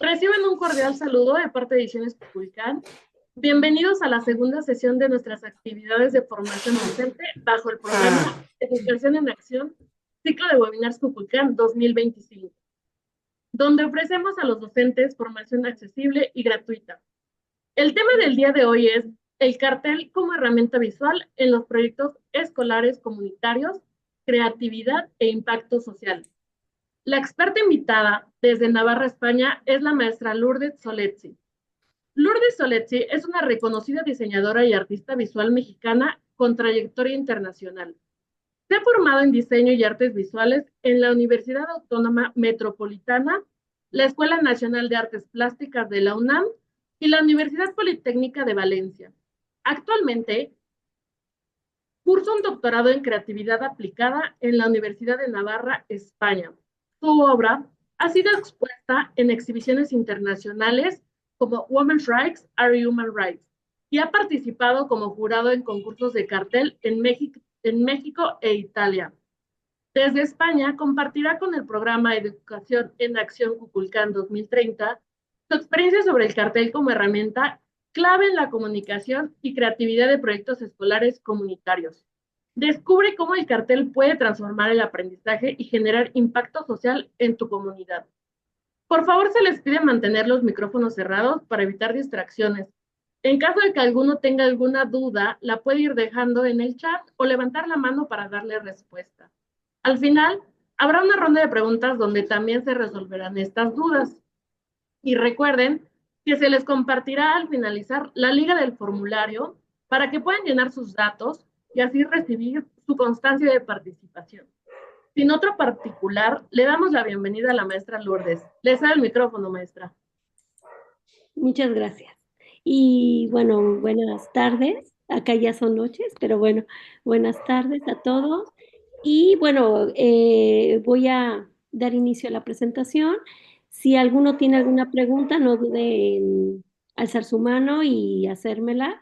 Reciben un cordial saludo de parte de Ediciones Cuculcán. Bienvenidos a la segunda sesión de nuestras actividades de formación docente bajo el programa Educación en Acción, ciclo de webinars Cuculcán 2025, donde ofrecemos a los docentes formación accesible y gratuita. El tema del día de hoy es el cartel como herramienta visual en los proyectos escolares comunitarios, creatividad e impacto social. La experta invitada desde Navarra, España, es la maestra Lourdes Soletzi. Lourdes Soletzi es una reconocida diseñadora y artista visual mexicana con trayectoria internacional. Se ha formado en diseño y artes visuales en la Universidad Autónoma Metropolitana, la Escuela Nacional de Artes Plásticas de la UNAM y la Universidad Politécnica de Valencia. Actualmente, cursa un doctorado en creatividad aplicada en la Universidad de Navarra, España. Su obra ha sido expuesta en exhibiciones internacionales como Women's Rights are Human Rights y ha participado como jurado en concursos de cartel en México e Italia. Desde España compartirá con el programa Educación en Acción Cuculcán 2030 su experiencia sobre el cartel como herramienta clave en la comunicación y creatividad de proyectos escolares comunitarios. Descubre cómo el cartel puede transformar el aprendizaje y generar impacto social en tu comunidad. Por favor, se les pide mantener los micrófonos cerrados para evitar distracciones. En caso de que alguno tenga alguna duda, la puede ir dejando en el chat o levantar la mano para darle respuesta. Al final, habrá una ronda de preguntas donde también se resolverán estas dudas. Y recuerden que se les compartirá al finalizar la liga del formulario para que puedan llenar sus datos y así recibir su constancia de participación. Sin otro particular, le damos la bienvenida a la maestra Lourdes. Le cedo el micrófono, maestra. Muchas gracias. Y bueno, buenas tardes. Acá ya son noches, pero bueno, buenas tardes a todos. Y bueno, voy a dar inicio a la presentación. Si alguno tiene alguna pregunta, no dude en alzar su mano y hacérmela.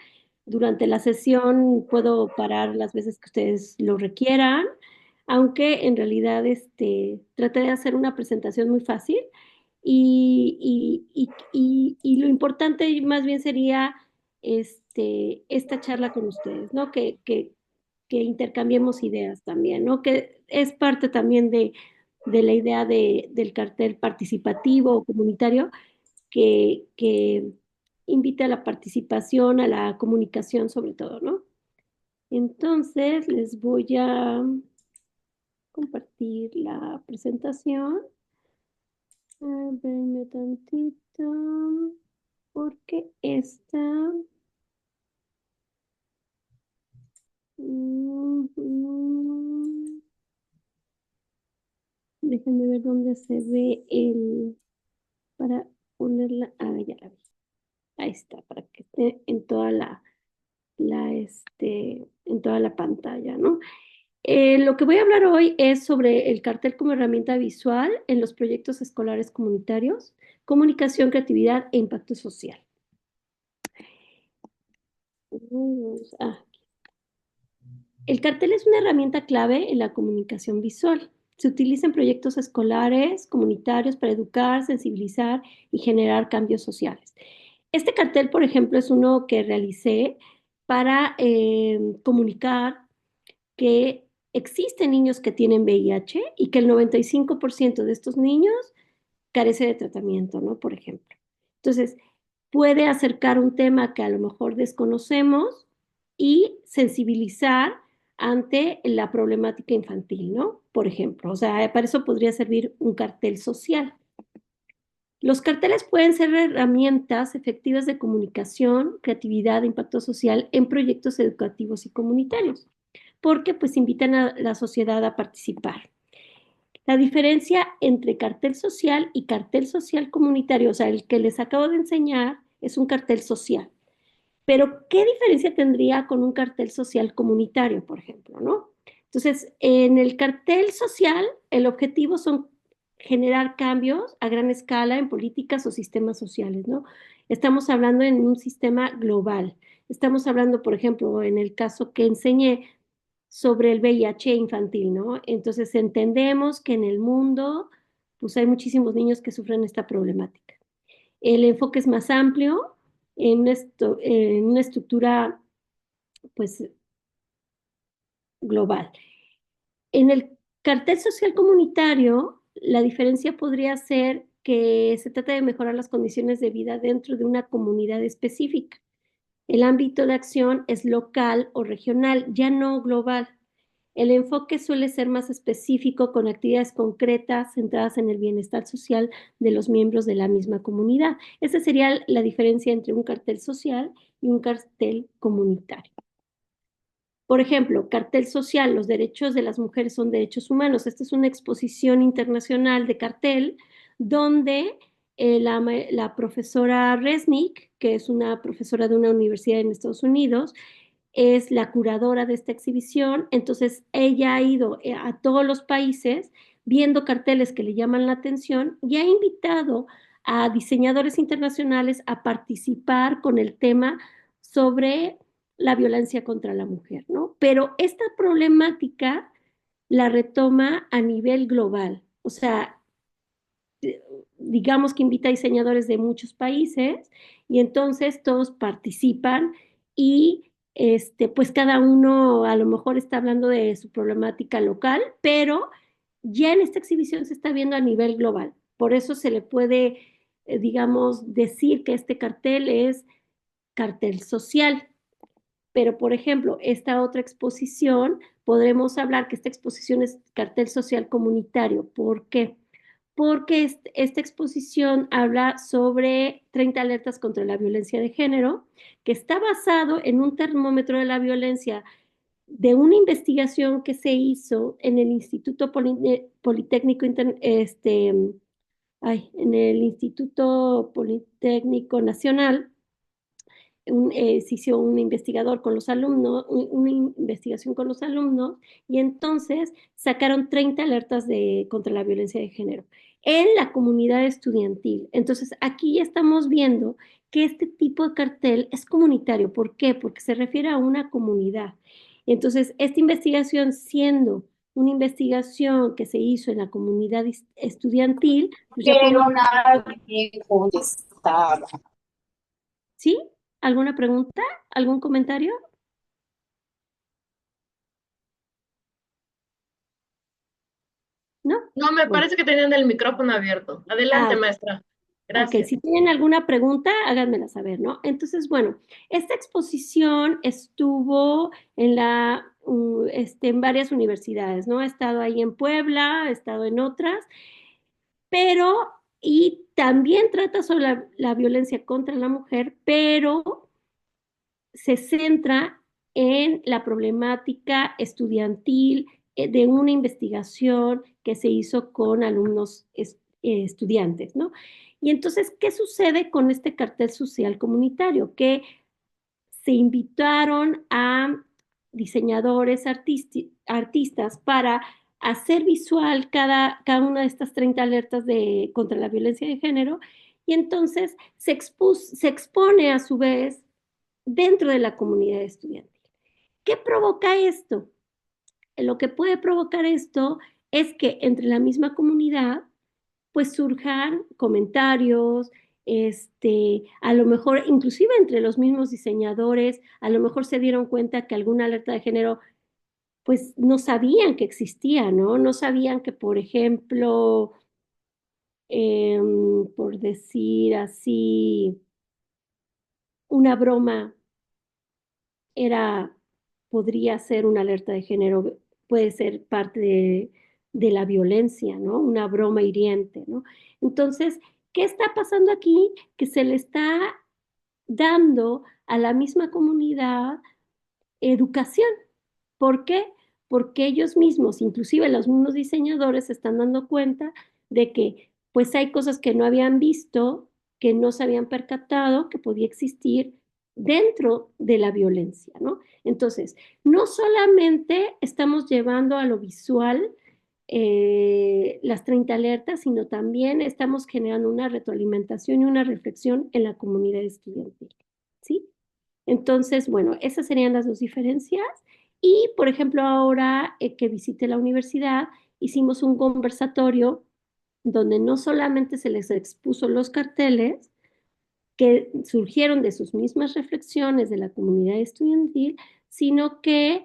Durante la sesión puedo parar las veces que ustedes lo requieran, aunque en realidad traté de hacer una presentación muy fácil y lo importante más bien sería esta charla con ustedes, ¿no? Que intercambiemos ideas también, ¿no? Que es parte también de la idea del cartel participativo o comunitario que invita a la participación, a la comunicación sobre todo, ¿no? Entonces, les voy a compartir la presentación. Venme tantito, porque esta... déjenme ver dónde se ve para ponerla, ya la vi. Ahí está, para que esté en toda en toda la pantalla, ¿no? Lo que voy a hablar hoy es sobre el cartel como herramienta visual en los proyectos escolares comunitarios, comunicación, creatividad e impacto social. Ah, El cartel es una herramienta clave en la comunicación visual. Se utiliza en proyectos escolares, comunitarios para educar, sensibilizar y generar cambios sociales. Este cartel, por ejemplo, es uno que realicé para comunicar que existen niños que tienen VIH y que el 95% de estos niños carece de tratamiento, ¿no? Por ejemplo. Entonces, puede acercar un tema que a lo mejor desconocemos y sensibilizar ante la problemática infantil, ¿no? Por ejemplo, o sea, para eso podría servir un cartel social. Los carteles pueden ser herramientas efectivas de comunicación, creatividad, impacto social en proyectos educativos y comunitarios, porque pues invitan a la sociedad a participar. La diferencia entre cartel social y cartel social comunitario, o sea, el que les acabo de enseñar es un cartel social. Pero, ¿qué diferencia tendría con un cartel social comunitario, por ejemplo, no? Entonces, en el cartel social, el objetivo son generar cambios a gran escala en políticas o sistemas sociales, ¿no? Estamos hablando en un sistema global. Estamos hablando, por ejemplo, en el caso que enseñé sobre el VIH infantil, ¿no? Entonces, entendemos que en el mundo, pues hay muchísimos niños que sufren esta problemática. El enfoque es más amplio en una estructura, pues, global. En el cartel social comunitario, la diferencia podría ser que se trata de mejorar las condiciones de vida dentro de una comunidad específica. El ámbito de acción es local o regional, ya no global. El enfoque suele ser más específico con actividades concretas centradas en el bienestar social de los miembros de la misma comunidad. Esa sería la diferencia entre un cartel social y un cartel comunitario. Por ejemplo, cartel social, los derechos de las mujeres son derechos humanos. Esta es una exposición internacional de cartel donde la profesora Resnick, que es una profesora de una universidad en Estados Unidos, es la curadora de esta exhibición. Entonces, ella ha ido a todos los países viendo carteles que le llaman la atención y ha invitado a diseñadores internacionales a participar con el tema sobre la violencia contra la mujer, ¿no? Pero esta problemática la retoma a nivel global, o sea, digamos que invita a diseñadores de muchos países y entonces todos participan y pues cada uno a lo mejor está hablando de su problemática local, pero ya en esta exhibición se está viendo a nivel global. Por eso se le puede, digamos, decir que este cartel es cartel social. Pero, por ejemplo, esta otra exposición, podremos hablar que esta exposición es cartel social comunitario. ¿Por qué? Porque esta exposición habla sobre 30 alertas contra la violencia de género, que está basado en un termómetro de la violencia de una investigación que se hizo en el Instituto Politécnico, en el Instituto Politécnico Nacional. Se hizo un investigador con los alumnos, una investigación con los alumnos, y entonces sacaron 30 alertas contra la violencia de género en la comunidad estudiantil. Entonces, aquí ya estamos viendo que este tipo de cartel es comunitario. ¿Por qué? Porque se refiere a una comunidad. Entonces, esta investigación, siendo una investigación que se hizo en la comunidad estudiantil, pues ya Pero podemos... nadie contestaba. ¿Sí? ¿Alguna pregunta? ¿Algún comentario? ¿No? No, me Bueno, parece que tenían el micrófono abierto. Adelante, ok, maestra. ok, Gracias. si tienen alguna pregunta, háganmela saber, ¿no? Entonces, bueno, esta exposición estuvo en varias universidades, ¿no? Ha estado ahí en Puebla, ha estado en otras, pero, y también trata sobre la violencia contra la mujer, pero se centra en la problemática estudiantil de una investigación que se hizo con alumnos estudiantes, ¿no? Y entonces, ¿qué sucede con este cartel social comunitario? Que se invitaron a diseñadores, artistas para hacer visual cada una de estas 30 alertas contra la violencia de género, y entonces se expone a su vez dentro de la comunidad estudiantil. ¿Qué provoca esto? Lo que puede provocar esto es que entre la misma comunidad pues surjan comentarios, a lo mejor inclusive entre los mismos diseñadores, a lo mejor se dieron cuenta que alguna alerta de género pues no sabían que existía, ¿no? No sabían que, por ejemplo, por decir así, una broma era, podría ser una alerta de género, puede ser parte de la violencia, ¿no? Una broma hiriente, ¿no? Entonces, ¿qué está pasando aquí? Que se le está dando a la misma comunidad educación. ¿Por qué? Porque ellos mismos, inclusive los mismos diseñadores, se están dando cuenta de que pues hay cosas que no habían visto, que no se habían percatado que podía existir dentro de la violencia, ¿no? Entonces, no solamente estamos llevando a lo visual las 30 alertas, sino también estamos generando una retroalimentación y una reflexión en la comunidad estudiantil, ¿sí? Entonces, bueno, esas serían las dos diferencias. Y, por ejemplo, ahora que visité la universidad, hicimos un conversatorio donde no solamente se les expuso los carteles, que surgieron de sus mismas reflexiones de la comunidad estudiantil, sino que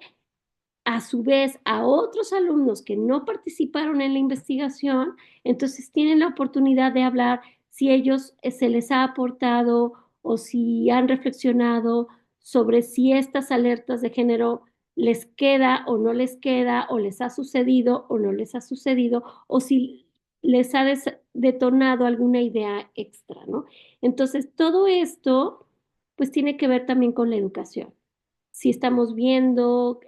a su vez a otros alumnos que no participaron en la investigación, entonces tienen la oportunidad de hablar si ellos se les ha aportado o si han reflexionado sobre si estas alertas de género les queda o no les queda, o les ha sucedido o no les ha sucedido, o si les ha detonado alguna idea extra, ¿no? Entonces, todo esto, pues tiene que ver también con la educación, si estamos viendo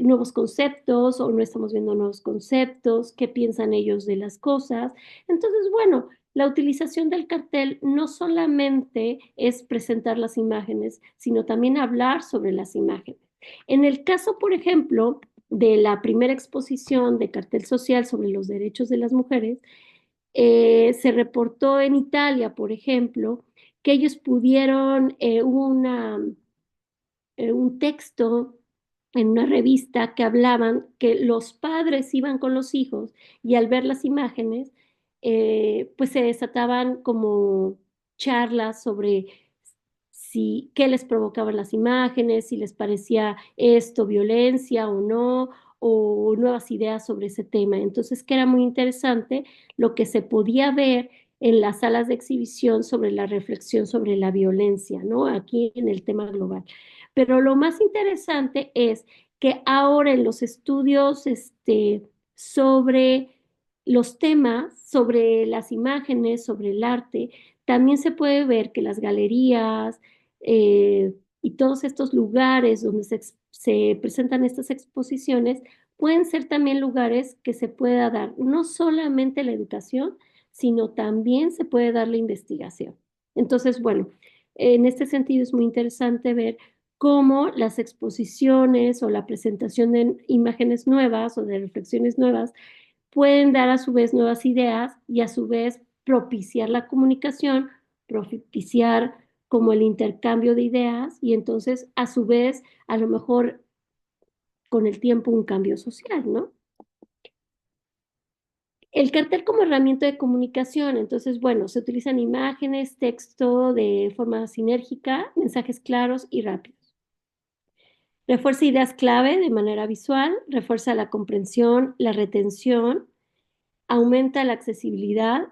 nuevos conceptos o no estamos viendo nuevos conceptos, qué piensan ellos de las cosas. Entonces, bueno, la utilización del cartel no solamente es presentar las imágenes, sino también hablar sobre las imágenes. En el caso, por ejemplo, de la primera exposición de cartel social sobre los derechos de las mujeres, se reportó en Italia, por ejemplo, que ellos pudieron un texto en una revista que hablaban que los padres iban con los hijos y al ver las imágenes, pues se desataban como charlas sobre si qué les provocaban las imágenes, si les parecía esto violencia o no, o nuevas ideas sobre ese tema. Entonces, que era muy interesante lo que se podía ver en las salas de exhibición sobre la reflexión sobre la violencia, ¿no? Aquí en el tema global. Pero lo más interesante es que ahora en los estudios sobre los temas, sobre las imágenes, sobre el arte, también se puede ver que las galerías y todos estos lugares donde se presentan estas exposiciones pueden ser también lugares que se pueda dar no solamente la educación, sino también se puede dar la investigación. Entonces, bueno, en este sentido es muy interesante ver cómo las exposiciones o la presentación de imágenes nuevas o de reflexiones nuevas pueden dar a su vez nuevas ideas y a su vez propiciar la comunicación, propiciar como el intercambio de ideas y entonces a su vez a lo mejor con el tiempo un cambio social, ¿no? El cartel como herramienta de comunicación, entonces, bueno, se utilizan imágenes, texto de forma sinérgica, mensajes claros y rápidos. Refuerza ideas clave de manera visual, refuerza la comprensión, la retención, aumenta la accesibilidad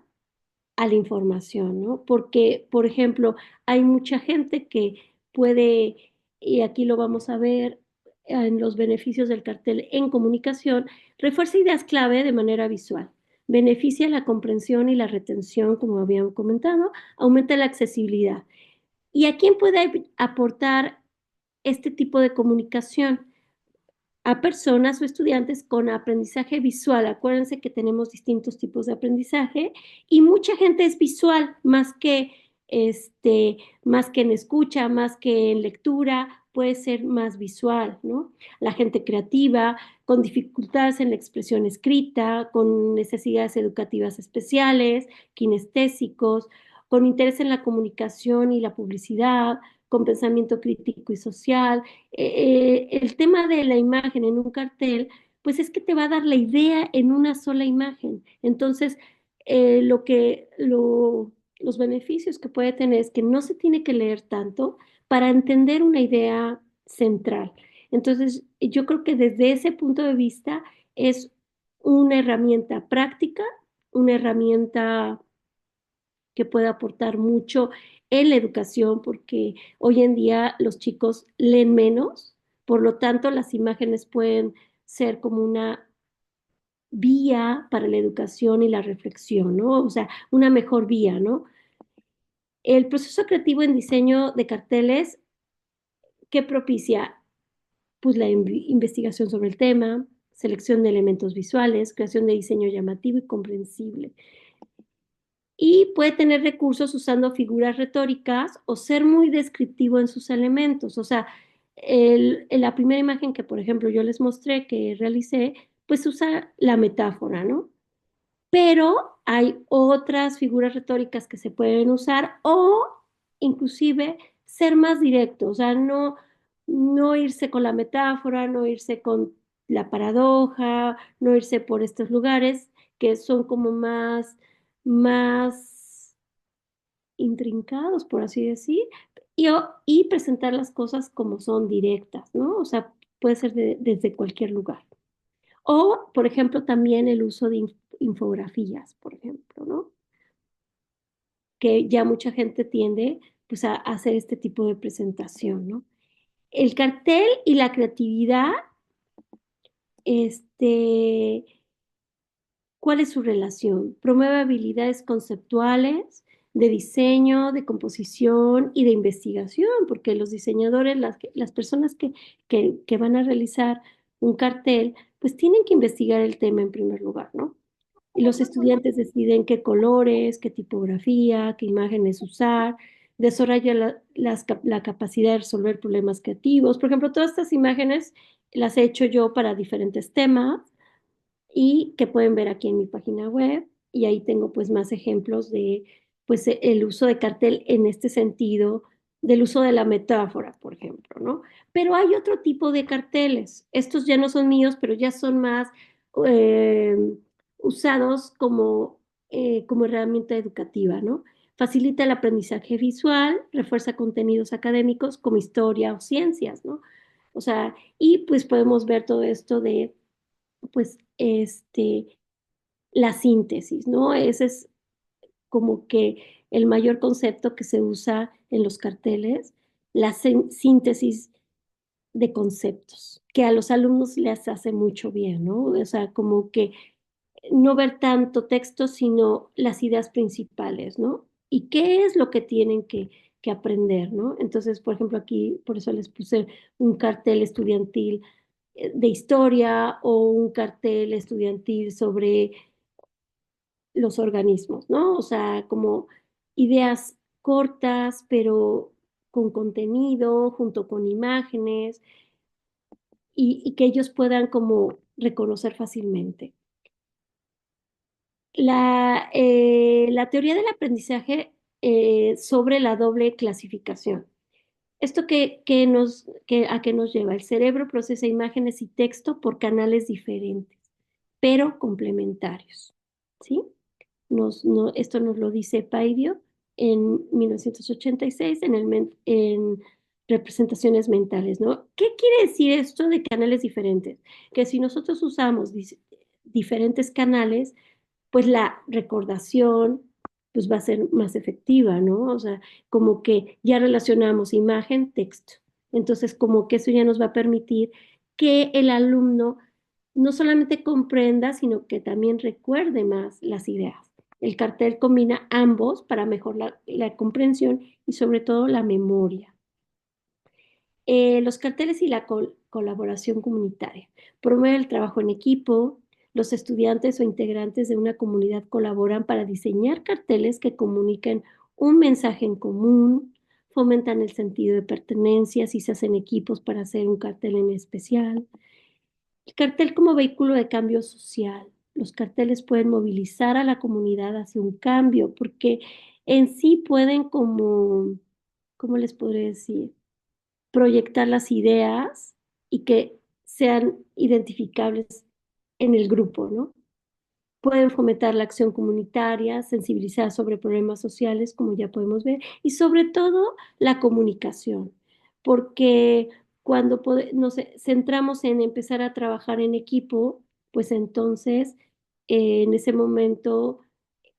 a la información, ¿no? Porque, por ejemplo, hay mucha gente que puede, y aquí lo vamos a ver en los beneficios del cartel en comunicación, refuerza ideas clave de manera visual, beneficia la comprensión y la retención, como habíamos comentado, aumenta la accesibilidad. ¿Y a quién puede aportar este tipo de comunicación? A personas o estudiantes con aprendizaje visual. Acuérdense que tenemos distintos tipos de aprendizaje y mucha gente es visual más que en escucha, más que en lectura, puede ser más visual, ¿no? La gente creativa, con dificultades en la expresión escrita, con necesidades educativas especiales, kinestésicos, con interés en la comunicación y la publicidad, con pensamiento crítico y social. El tema de la imagen en un cartel, pues es que te va a dar la idea en una sola imagen. Entonces, los beneficios que puede tener es que no se tiene que leer tanto para entender una idea central. Entonces, yo creo que desde ese punto de vista es una herramienta práctica, una herramienta que puede aportar mucho en la educación, porque hoy en día los chicos leen menos, por lo tanto las imágenes pueden ser como una vía para la educación y la reflexión, ¿no? O sea, una mejor vía, ¿no? El proceso creativo en diseño de carteles que propicia pues la investigación sobre el tema, selección de elementos visuales, creación de diseño llamativo y comprensible. Y puede tener recursos usando figuras retóricas o ser muy descriptivo en sus elementos. O sea, en la primera imagen que, por ejemplo, yo les mostré que realicé, pues usa la metáfora, ¿no? Pero hay otras figuras retóricas que se pueden usar o inclusive ser más directo, o sea, no irse con la metáfora, no irse con la paradoja, no irse por estos lugares que son como más intrincados, por así decir, y presentar las cosas como son directas, ¿no? O sea, puede ser desde cualquier lugar. O, por ejemplo, también el uso de infografías, por ejemplo, ¿no? Que ya mucha gente tiende pues a hacer este tipo de presentación, ¿no? El cartel y la creatividad, este, ¿cuál es su relación? Promueve habilidades conceptuales de diseño, de composición y de investigación, porque los diseñadores, las personas que van a realizar un cartel, pues tienen que investigar el tema en primer lugar, ¿no? Y los estudiantes deciden qué colores, qué tipografía, qué imágenes usar, desarrolla la capacidad de resolver problemas creativos. Por ejemplo, todas estas imágenes las he hecho yo para diferentes temas y que pueden ver aquí en mi página web. Y ahí tengo pues más ejemplos de pues el uso de cartel en este sentido, del uso de la metáfora, por ejemplo, ¿no? Pero hay otro tipo de carteles. Estos ya no son míos, pero ya son más eh, usados como herramienta educativa, ¿no? Facilita el aprendizaje visual, refuerza contenidos académicos como historia o ciencias, ¿no? O sea, y pues podemos ver todo esto de pues, la síntesis, ¿no? Ese es como que el mayor concepto que se usa en los carteles, la síntesis de conceptos, que a los alumnos les hace mucho bien, ¿no? O sea, como que no ver tanto texto, sino las ideas principales, ¿no? Y qué es lo que tienen que aprender, ¿no? Entonces, por ejemplo, aquí, por eso les puse un cartel estudiantil de historia o un cartel estudiantil sobre los organismos, ¿no? O sea, como ideas cortas, pero con contenido, junto con imágenes, y que ellos puedan como reconocer fácilmente. La teoría del aprendizaje sobre la doble clasificación. ¿Esto a qué nos lleva? El cerebro procesa imágenes y texto por canales diferentes, pero complementarios, ¿sí? Esto nos lo dice Paidio en 1986 en representaciones mentales, ¿no? ¿Qué quiere decir esto de canales diferentes? Que si nosotros usamos diferentes canales, pues la recordación pues va a ser más efectiva, ¿no? O sea, como que ya relacionamos imagen, texto. Entonces, como que eso ya nos va a permitir que el alumno no solamente comprenda, sino que también recuerde más las ideas. El cartel combina ambos para mejorar la comprensión y sobre todo la memoria. Los carteles y la colaboración comunitaria. Promueve el trabajo en equipo. Los estudiantes o integrantes de una comunidad colaboran para diseñar carteles que comuniquen un mensaje en común, fomentan el sentido de pertenencia si se hacen equipos para hacer un cartel en especial. El cartel como vehículo de cambio social. Los carteles pueden movilizar a la comunidad hacia un cambio porque en sí pueden como, ¿cómo les podré decir? Proyectar las ideas y que sean identificables en el grupo, ¿no? Pueden fomentar la acción comunitaria, sensibilizar sobre problemas sociales, como ya podemos ver, y sobre todo la comunicación, porque cuando nos centramos en empezar a trabajar en equipo, pues entonces en ese momento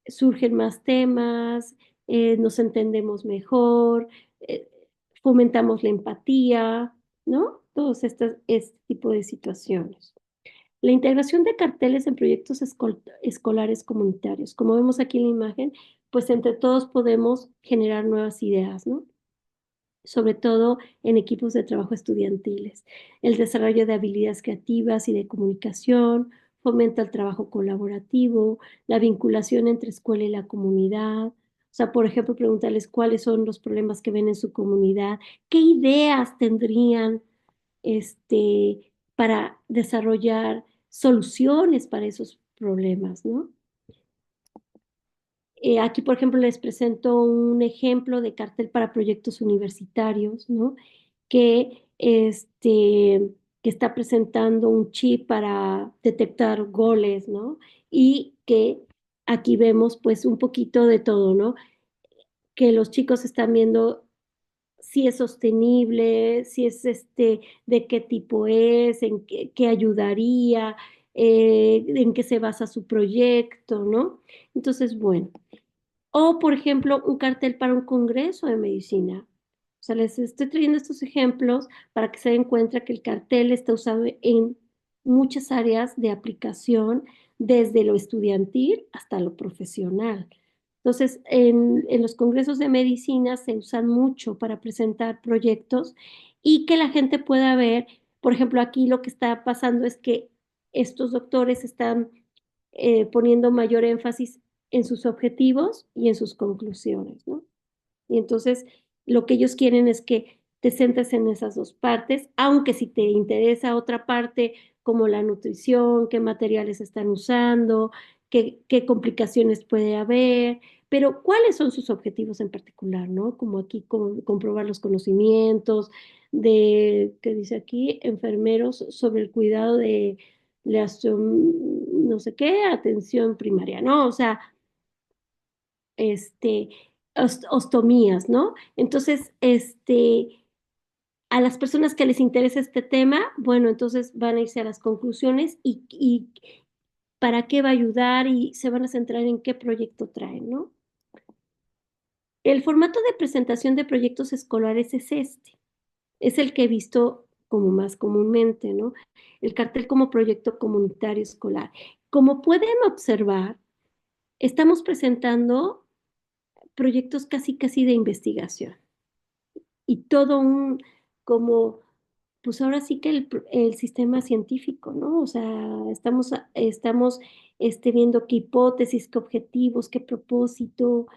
surgen más temas, nos entendemos mejor, eh, fomentamos la empatía, ¿no? Todos este tipo de situaciones. La integración de carteles en proyectos escolares comunitarios. Como vemos aquí en la imagen, pues entre todos podemos generar nuevas ideas, ¿no? Sobre todo en equipos de trabajo estudiantiles. El desarrollo de habilidades creativas y de comunicación fomenta el trabajo colaborativo, la vinculación entre escuela y la comunidad. O sea, por ejemplo, preguntarles cuáles son los problemas que ven en su comunidad, qué ideas tendrían para desarrollar soluciones para esos problemas, ¿no? Aquí, por ejemplo, les presento un ejemplo de cartel para proyectos universitarios, ¿no? Que está presentando un chip para detectar goles, ¿no? Y que aquí vemos pues un poquito de todo, ¿no? que los chicos están viendo si es sostenible, si es de qué tipo es, en qué ayudaría, en qué se basa su proyecto, ¿no? Entonces, bueno. O, por ejemplo, un cartel para un congreso de medicina. O sea, les estoy trayendo estos ejemplos para que se den cuenta que el cartel está usado en muchas áreas de aplicación, desde lo estudiantil hasta lo profesional. Entonces, en los congresos de medicina se usan mucho para presentar proyectos y que la gente pueda ver. Por ejemplo, aquí lo que está pasando es que estos doctores están poniendo mayor énfasis en sus objetivos y en sus conclusiones, ¿no? Y entonces lo que ellos quieren es que te centres en esas dos partes, aunque si te interesa otra parte como la nutrición, qué materiales están usando, qué complicaciones puede haber, pero cuáles son sus objetivos en particular, ¿no? Como aquí comprobar los conocimientos de, ¿qué dice aquí? Enfermeros sobre el cuidado de la, no sé qué, atención primaria, ¿no? O sea, este, ostomías, ¿no? Entonces, a las personas que les interesa este tema, bueno, entonces van a irse a las conclusiones y para qué va a ayudar y se van a centrar en qué proyecto traen, ¿no? El formato de presentación de proyectos escolares es es el que he visto como más comúnmente, ¿no? El cartel como proyecto comunitario escolar. Como pueden observar, estamos presentando proyectos casi de investigación y todo un, como, pues ahora sí que el sistema científico, ¿no? O sea, estamos viendo qué hipótesis, qué objetivos, qué propósito,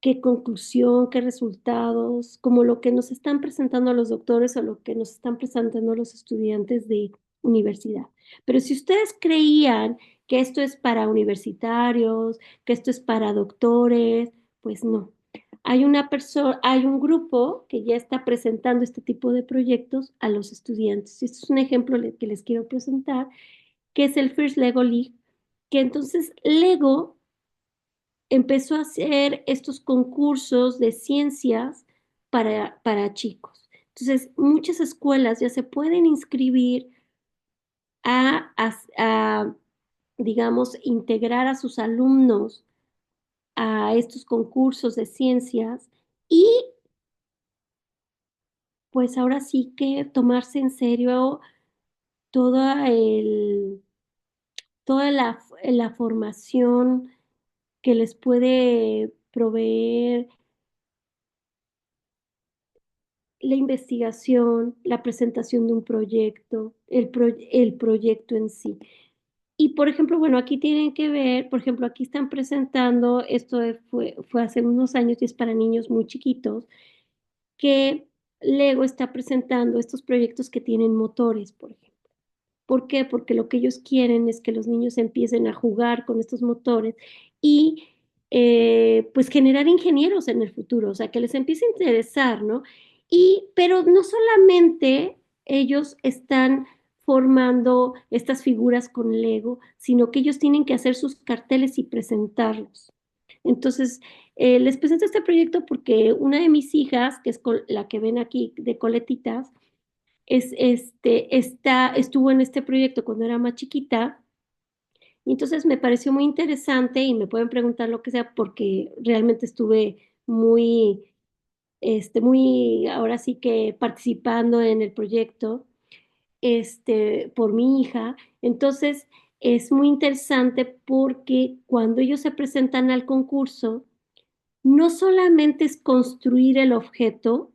qué conclusión, qué resultados, como lo que nos están presentando los doctores o lo que nos están presentando los estudiantes de universidad. Pero si ustedes creían que esto es para universitarios, que esto es para doctores, pues no. Hay un grupo que ya está presentando este tipo de proyectos a los estudiantes. Este es un ejemplo que les quiero presentar, que es el First Lego League, que entonces Lego empezó a hacer estos concursos de ciencias para chicos. Entonces, muchas escuelas ya se pueden inscribir a, digamos, integrar a sus alumnos a estos concursos de ciencias y pues ahora sí que tomarse en serio toda, toda la formación que les puede proveer la investigación, la presentación de un proyecto, el proyecto en sí. Y por ejemplo, bueno, aquí tienen que ver, por ejemplo, aquí están presentando, fue hace unos años y es para niños muy chiquitos, que Lego está presentando estos proyectos que tienen motores, por ejemplo. ¿Por qué? Porque lo que ellos quieren es que los niños empiecen a jugar con estos motores y pues generar ingenieros en el futuro, o sea, que les empiece a interesar, ¿no? Pero no solamente ellos están formando estas figuras con Lego, sino que ellos tienen que hacer sus carteles y presentarlos. Entonces, les presento este proyecto porque una de mis hijas, que es la que ven aquí de coletitas, estuvo en este proyecto cuando era más chiquita, y entonces me pareció muy interesante y me pueden preguntar lo que sea porque realmente estuve ahora sí que participando en el proyecto, por mi hija. Entonces, es muy interesante porque cuando ellos se presentan al concurso, no solamente es construir el objeto,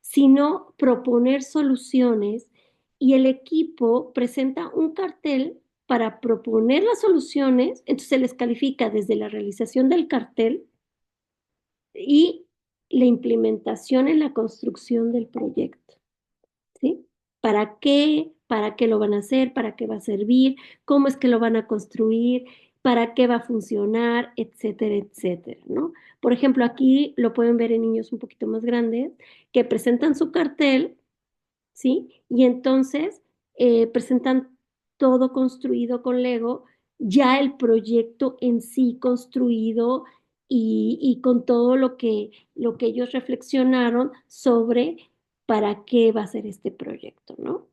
sino proponer soluciones y el equipo presenta un cartel para proponer las soluciones, entonces se les califica desde la realización del cartel y la implementación en la construcción del proyecto, ¿sí? ¿Para qué? ¿Para qué lo van a hacer? ¿Para qué va a servir? ¿Cómo es que lo van a construir? ¿Para qué va a funcionar? Etcétera, etcétera, ¿no? Por ejemplo, aquí lo pueden ver en niños un poquito más grandes que presentan su cartel, ¿sí? Y entonces presentan todo construido con Lego, ya el proyecto en sí construido y con todo lo que ellos reflexionaron sobre para qué va a ser este proyecto, ¿no?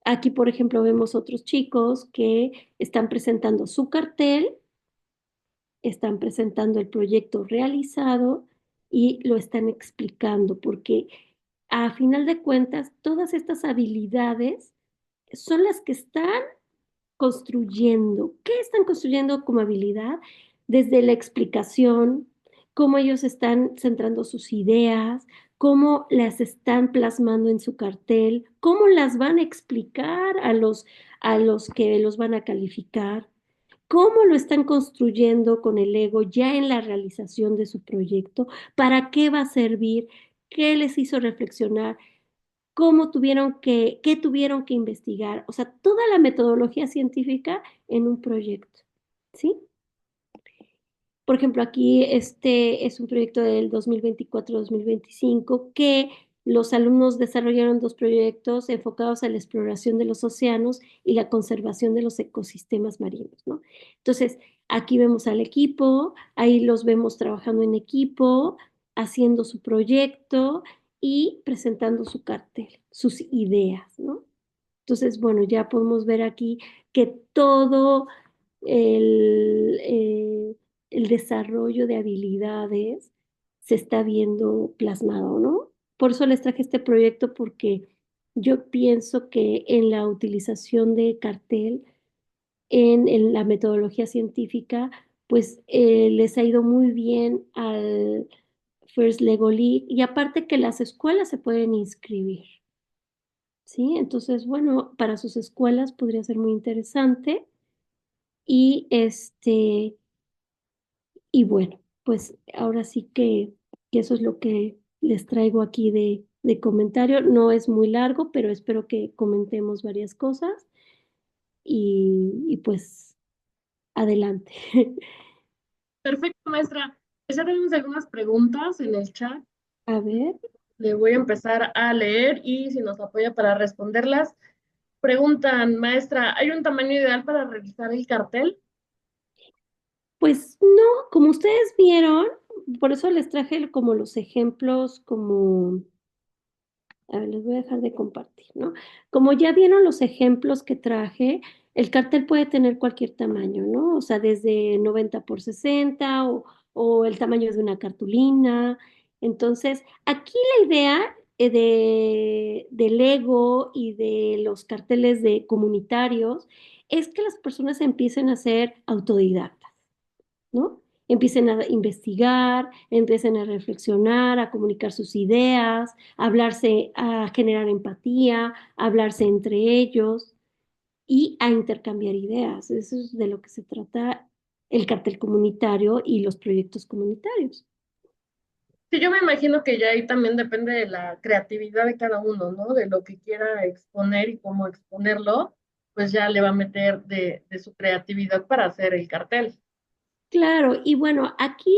Aquí, por ejemplo, vemos otros chicos que están presentando su cartel, están presentando el proyecto realizado y lo están explicando, porque a final de cuentas, todas estas habilidades son las que están construyendo. ¿Qué están construyendo como habilidad? Desde la explicación, cómo ellos están centrando sus ideas, cómo las están plasmando en su cartel, cómo las van a explicar a los que los van a calificar, cómo lo están construyendo con el ego ya en la realización de su proyecto, para qué va a servir, qué les hizo reflexionar, qué tuvieron que investigar, o sea, toda la metodología científica en un proyecto, ¿sí? Por ejemplo, aquí este es un proyecto del 2024-2025 que los alumnos desarrollaron dos proyectos enfocados a la exploración de los océanos y la conservación de los ecosistemas marinos, ¿no? Entonces, aquí vemos al equipo, ahí los vemos trabajando en equipo, haciendo su proyecto y presentando su cartel, sus ideas, ¿no? Entonces, bueno, ya podemos ver aquí que todo el, eh, el desarrollo de habilidades se está viendo plasmado, ¿no? Por eso les traje este proyecto, porque yo pienso que en la utilización de cartel, en la metodología científica, pues les ha ido muy bien al First Lego League, y aparte que las escuelas se pueden inscribir, ¿sí? Entonces, bueno, para sus escuelas podría ser muy interesante. Y bueno, pues ahora sí que eso es lo que les traigo aquí de comentario. No es muy largo, pero espero que comentemos varias cosas y pues adelante. Perfecto, maestra. Pues ya tenemos algunas preguntas en el chat. A ver, Le voy a empezar a leer y si nos apoya para responderlas. Preguntan, maestra, ¿hay un tamaño ideal para realizar el cartel? pues no, como ustedes vieron, por eso les traje como los ejemplos, como, a ver, les voy a dejar de compartir, ¿no? Como ya vieron los ejemplos que traje, el cartel puede tener cualquier tamaño, ¿no? O sea, desde 90 por 60 o el tamaño de una cartulina. Entonces, aquí la idea del Lego y de los carteles de comunitarios es que las personas empiecen a ser autodidactas, ¿no? Empiecen a investigar, empiecen a reflexionar, a comunicar sus ideas, a hablarse, a generar empatía, a hablarse entre ellos y a intercambiar ideas. Eso es de lo que se trata el cartel comunitario y los proyectos comunitarios. Sí, yo me imagino que ya ahí también depende de la creatividad de cada uno, ¿no? De lo que quiera exponer y cómo exponerlo, pues ya le va a meter de su creatividad para hacer el cartel. Claro, y bueno, aquí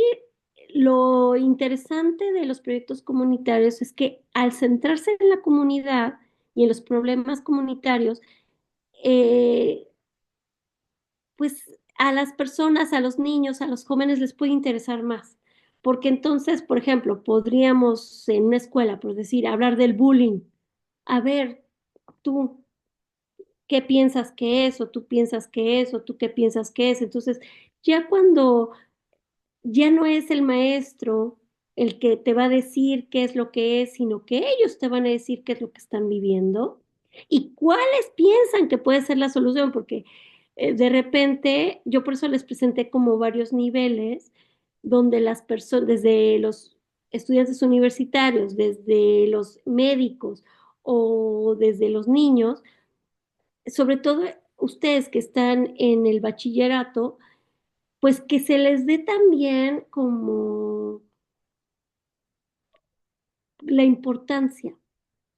lo interesante de los proyectos comunitarios es que al centrarse en la comunidad y en los problemas comunitarios, eh, pues a las personas, a los niños, a los jóvenes les puede interesar más. Porque entonces, por ejemplo, podríamos en una escuela, por decir, hablar del bullying. A ver, tú, ¿qué piensas que es? O tú piensas que es, o tú qué piensas que es. Entonces, ya cuando ya no es el maestro el que te va a decir qué es lo que es, sino que ellos te van a decir qué es lo que están viviendo y cuáles piensan que puede ser la solución, porque de repente yo por eso les presenté como varios niveles donde las personas, desde los estudiantes universitarios, desde los médicos o desde los niños, sobre todo ustedes que están en el bachillerato, pues que se les dé también como la importancia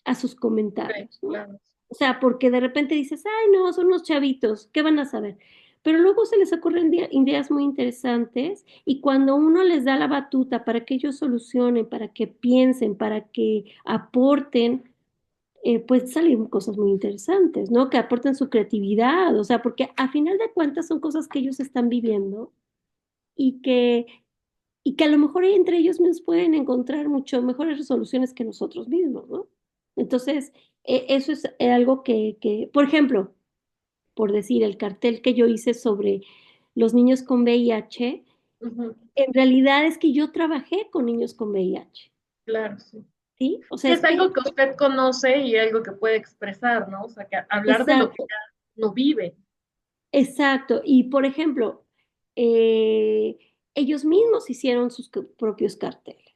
a sus Sí, comentarios, ¿no? claro. O sea, porque de repente dices, ay, no, son unos chavitos, ¿qué van a saber? Pero luego se les ocurren ideas muy interesantes y cuando uno les da la batuta para que ellos solucionen, para que piensen, para que aporten, pues salen cosas muy interesantes, ¿no? Que aporten su creatividad, o sea, porque a final de cuentas son cosas que ellos están viviendo y que y que a lo mejor entre ellos mismos pueden encontrar mucho mejores resoluciones que nosotros mismos, ¿no? Entonces, eso es algo por ejemplo, por decir, el cartel que yo hice sobre los niños con VIH, Ujú, en realidad es que yo trabajé con niños con VIH, claro, sí. ¿sí? O sea, Sí, es es algo que, que usted conoce y algo que puede expresar, ¿no? O sea, que hablar de lo que exacto, ya no vive. exacto. Y por ejemplo, eh, ellos mismos hicieron sus propios carteles,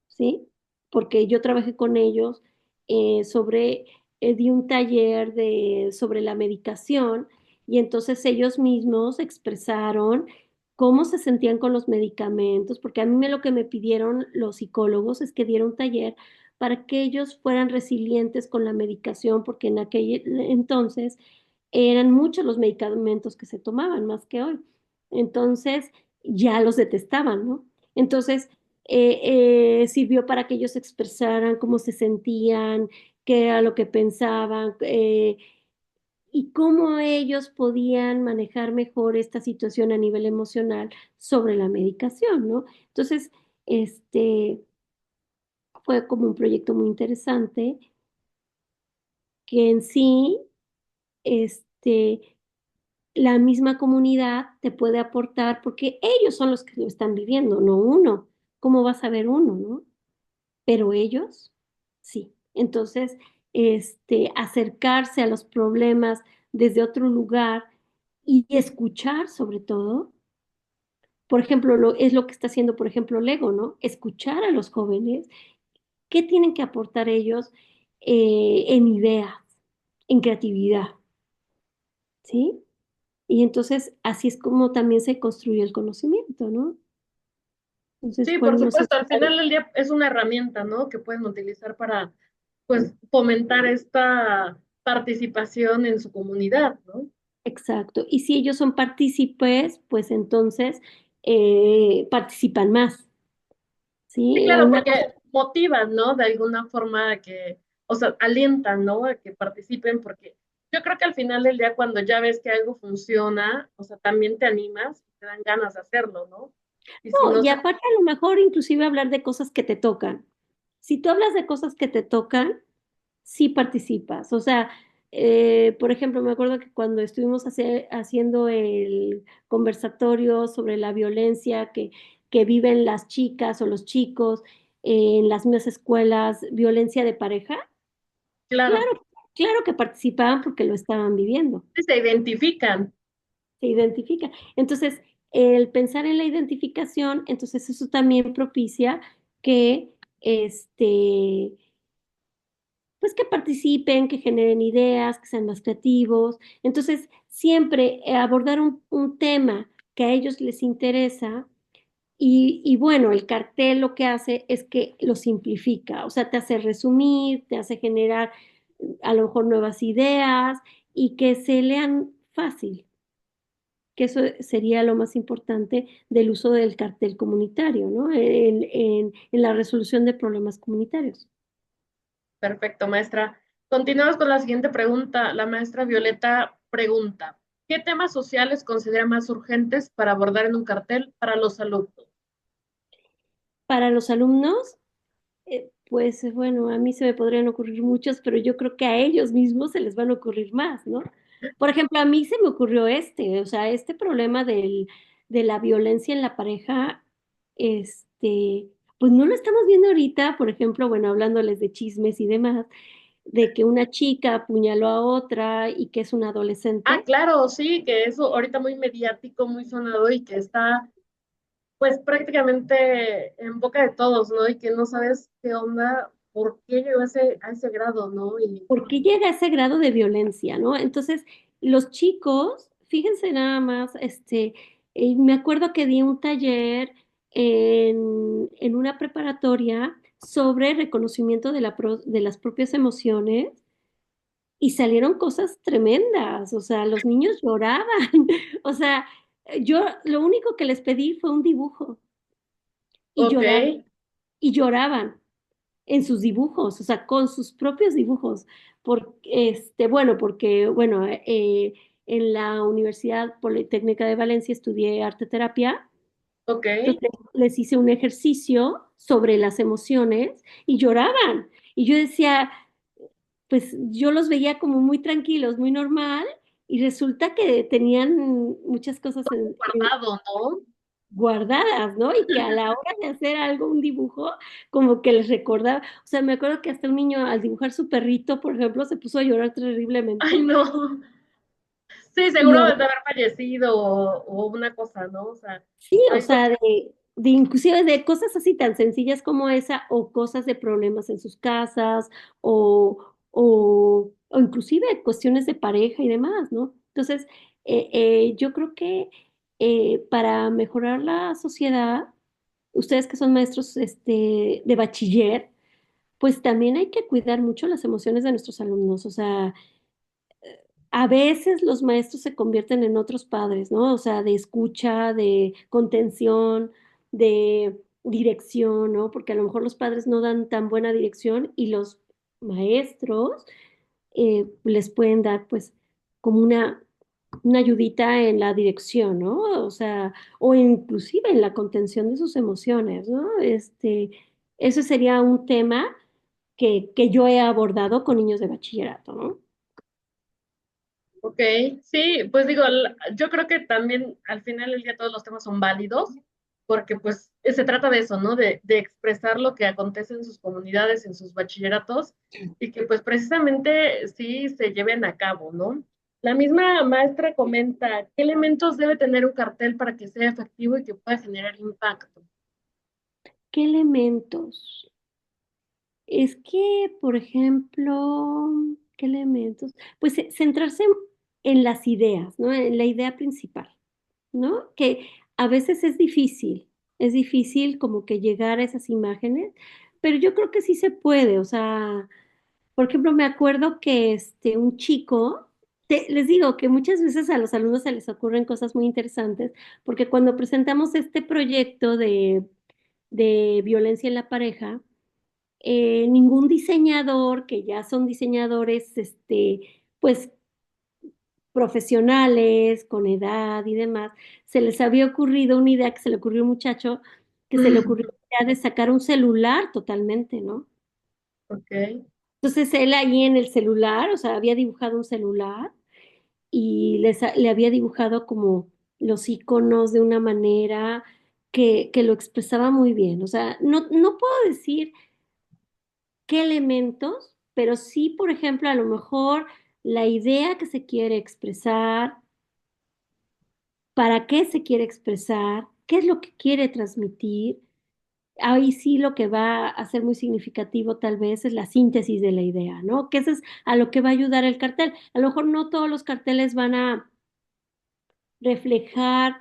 ¿sí? Porque yo trabajé con ellos di un taller sobre la medicación y entonces ellos mismos expresaron cómo se sentían con los medicamentos, porque a mí lo que me pidieron los psicólogos es que diera un taller para que ellos fueran resilientes con la medicación, porque en aquel entonces eran muchos los medicamentos que se tomaban, más que hoy. Entonces ya los detestaban, ¿no? Entonces sirvió para que ellos expresaran cómo se sentían, qué era lo que pensaban, y cómo ellos podían manejar mejor esta situación a nivel emocional sobre la medicación, ¿no? Entonces, este fue como un proyecto muy interesante que en sí, este, la misma comunidad te puede aportar porque ellos son los que lo están viviendo, no uno. ¿Cómo vas a ver uno, no? Pero ellos sí. Entonces, acercarse a los problemas desde otro lugar y escuchar sobre todo, por ejemplo, es lo que está haciendo, por ejemplo, Lego, ¿no? Escuchar a los jóvenes, qué tienen que aportar ellos en ideas, en creatividad, ¿sí? Y entonces así es como también se construye el conocimiento, ¿no? Entonces, Sí, por bueno, no sé supuesto, si... al final del día es una herramienta, ¿no? Que pueden utilizar para, pues, fomentar esta participación en su comunidad, ¿no? Exacto. Y si ellos son partícipes, pues entonces participan más, Sí, ¿sí? claro, Una porque cosa, motivan, ¿no? De alguna forma a que, o sea, alientan, ¿no? A que participen, porque yo creo que al final del día, cuando ya ves que algo funciona, o sea, también te animas, te dan ganas de hacerlo, ¿no? Y si no, no y se... aparte a lo mejor inclusive hablar de cosas que te tocan. Si tú hablas de cosas que te tocan, sí participas. O sea, por ejemplo, me acuerdo que cuando estuvimos haciendo el conversatorio sobre la violencia que viven las chicas o los chicos en las mismas escuelas, violencia de pareja, Claro, claro, claro que participaban porque lo estaban viviendo, sí se identifican. se identifica. Entonces, el pensar en la identificación, entonces eso también propicia que pues que participen, que generen ideas, que sean más creativos. Entonces, siempre abordar un tema que a ellos les interesa y bueno, el cartel lo que hace es que lo simplifica, o sea, te hace resumir, te hace generar a lo mejor nuevas ideas y que se lean fácil, que eso sería lo más importante del uso del cartel comunitario, ¿no? En la resolución de problemas comunitarios. Perfecto, maestra. Continuamos con la siguiente pregunta. La maestra Violeta pregunta, ¿qué temas sociales considera más urgentes para abordar en un cartel para los alumnos? Para los alumnos, pues bueno, a mí se me podrían ocurrir muchos, pero yo creo que a ellos mismos se les van a ocurrir más, ¿no? Por ejemplo, a mí se me ocurrió o sea, este problema de la violencia en la pareja, pues no lo estamos viendo ahorita, por ejemplo, bueno, hablándoles de chismes y demás, de que una chica apuñaló a otra y que es una Ah, adolescente. claro, sí, que eso ahorita muy mediático, muy sonado y que está pues prácticamente en boca de todos, ¿no? Y que no sabes qué onda, por qué llegó a ese grado, ¿no? Y ¿Por qué llega a ese grado de violencia, no? Entonces, los chicos, fíjense nada más, me acuerdo que di un taller en una preparatoria sobre reconocimiento de las propias emociones y salieron cosas tremendas, o sea, los niños lloraban, o sea, yo lo único que les pedí fue un dibujo y ok, lloraban, y lloraban en sus dibujos, o sea, con sus propios dibujos. Porque, bueno, en la Universidad Politécnica de Valencia estudié arte terapia Ok. Entonces les hice un ejercicio sobre las emociones y lloraban. Y yo decía, pues yo los veía como muy tranquilos, muy normal, y resulta que tenían muchas cosas Guardado, ¿no? guardadas, ¿no? Y que a la hora de hacer algo, un dibujo, como que les recordaba. O sea, me acuerdo que hasta un niño al dibujar su perrito, por ejemplo, se puso a llorar Ay, terriblemente. no. Sí, Y seguro de haber fallecido o una cosa, ¿no? O sea, sí, o hay sea, cosas. de inclusive de cosas así tan sencillas como esa, o cosas de problemas en sus casas, o inclusive cuestiones de pareja y demás, ¿no? Entonces, yo creo que para mejorar la sociedad, ustedes que son maestros de bachiller, pues también hay que cuidar mucho las emociones de nuestros alumnos. O sea, a veces los maestros se convierten en otros padres, ¿no? O sea, de escucha, de contención, de dirección, ¿no? Porque a lo mejor los padres no dan tan buena dirección y los maestros les pueden dar, pues, como una ayudita en la dirección, ¿no? O sea, o inclusive en la contención de sus emociones, ¿no? Eso sería un tema que yo he abordado con niños de bachillerato, ¿no? Ok, sí, pues digo, yo creo que también al final del día todos los temas son válidos, porque pues se trata de eso, ¿no? De expresar lo que acontece en sus comunidades, en sus bachilleratos, y que pues precisamente sí se lleven a cabo, ¿no? La misma maestra comenta, ¿qué elementos debe tener un cartel para que sea efectivo y que pueda generar impacto? ¿Qué elementos? Es que, por ejemplo, ¿qué elementos? Pues centrarse en las ideas, ¿no? En la idea principal, ¿no? Que a veces es difícil como que llegar a esas imágenes, pero yo creo que sí se puede, o sea, por ejemplo, me acuerdo que un chico, les digo que muchas veces a los alumnos se les ocurren cosas muy interesantes, porque cuando presentamos este proyecto de violencia en la pareja, ningún diseñador, que ya son diseñadores, pues profesionales, con edad y demás, se les había ocurrido una idea que se le ocurrió a un muchacho, que se le ocurrió la idea de sacar un celular totalmente, ¿no? Ok. Entonces él ahí en el celular, o sea, había dibujado un celular y le había dibujado como los iconos de una manera que lo expresaba muy bien. O sea, no puedo decir qué elementos, pero sí, por ejemplo, a lo mejor la idea que se quiere expresar, para qué se quiere expresar, qué es lo que quiere transmitir. Ahí sí lo que va a ser muy significativo tal vez es la síntesis de la idea, ¿no? Que eso es a lo que va a ayudar el cartel. A lo mejor no todos los carteles van a reflejar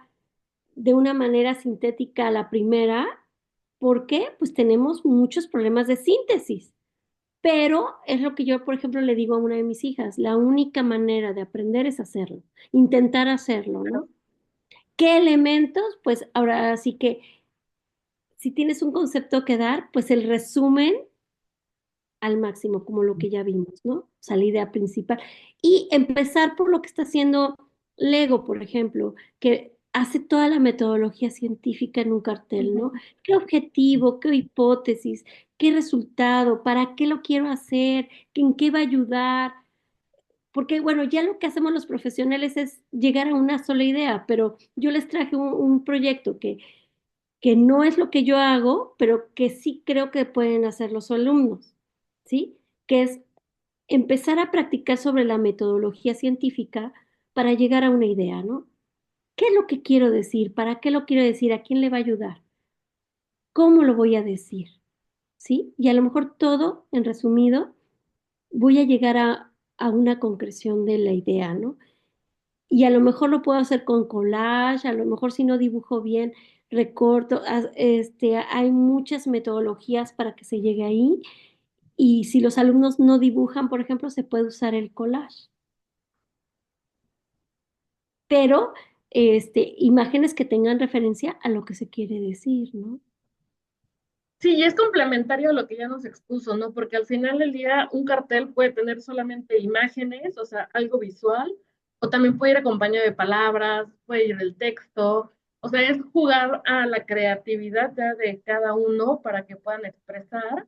de una manera sintética la primera. ¿Por qué? Pues tenemos muchos problemas de síntesis. Pero es lo que yo, por ejemplo, le digo a una de mis hijas, la única manera de aprender es hacerlo, intentar hacerlo, ¿no? ¿Qué elementos? Pues ahora sí que si tienes un concepto que dar, pues el resumen al máximo, como lo que ya vimos, ¿no? O sea, la idea principal. Y empezar por lo que está haciendo Lego, por ejemplo, que hace toda la metodología científica en un cartel, ¿no? ¿Qué objetivo, qué hipótesis, qué resultado, para qué lo quiero hacer, en qué va a ayudar? Porque, bueno, ya lo que hacemos los profesionales es llegar a una sola idea, pero yo les traje un proyecto que no es lo que yo hago, pero que sí creo que pueden hacer los alumnos, ¿sí? Que es empezar a practicar sobre la metodología científica para llegar a una idea, ¿no? ¿Qué es lo que quiero decir? ¿Para qué lo quiero decir? ¿A quién le va a ayudar? ¿Cómo lo voy a decir? ¿Sí? Y a lo mejor todo, en resumido, voy a llegar a una concreción de la idea, ¿no? Y a lo mejor lo puedo hacer con collage, a lo mejor si no dibujo bien, recorto, hay muchas metodologías para que se llegue ahí. Y si los alumnos no dibujan, por ejemplo, se puede usar el collage. Pero imágenes que tengan referencia a lo que se quiere decir, ¿no? Sí, y es complementario a lo que ya nos expuso, ¿no? Porque al final del día un cartel puede tener solamente imágenes, o sea, algo visual, o también puede ir acompañado de palabras, puede ir el texto, O sea, es jugar a la creatividad ya de cada uno para que puedan expresar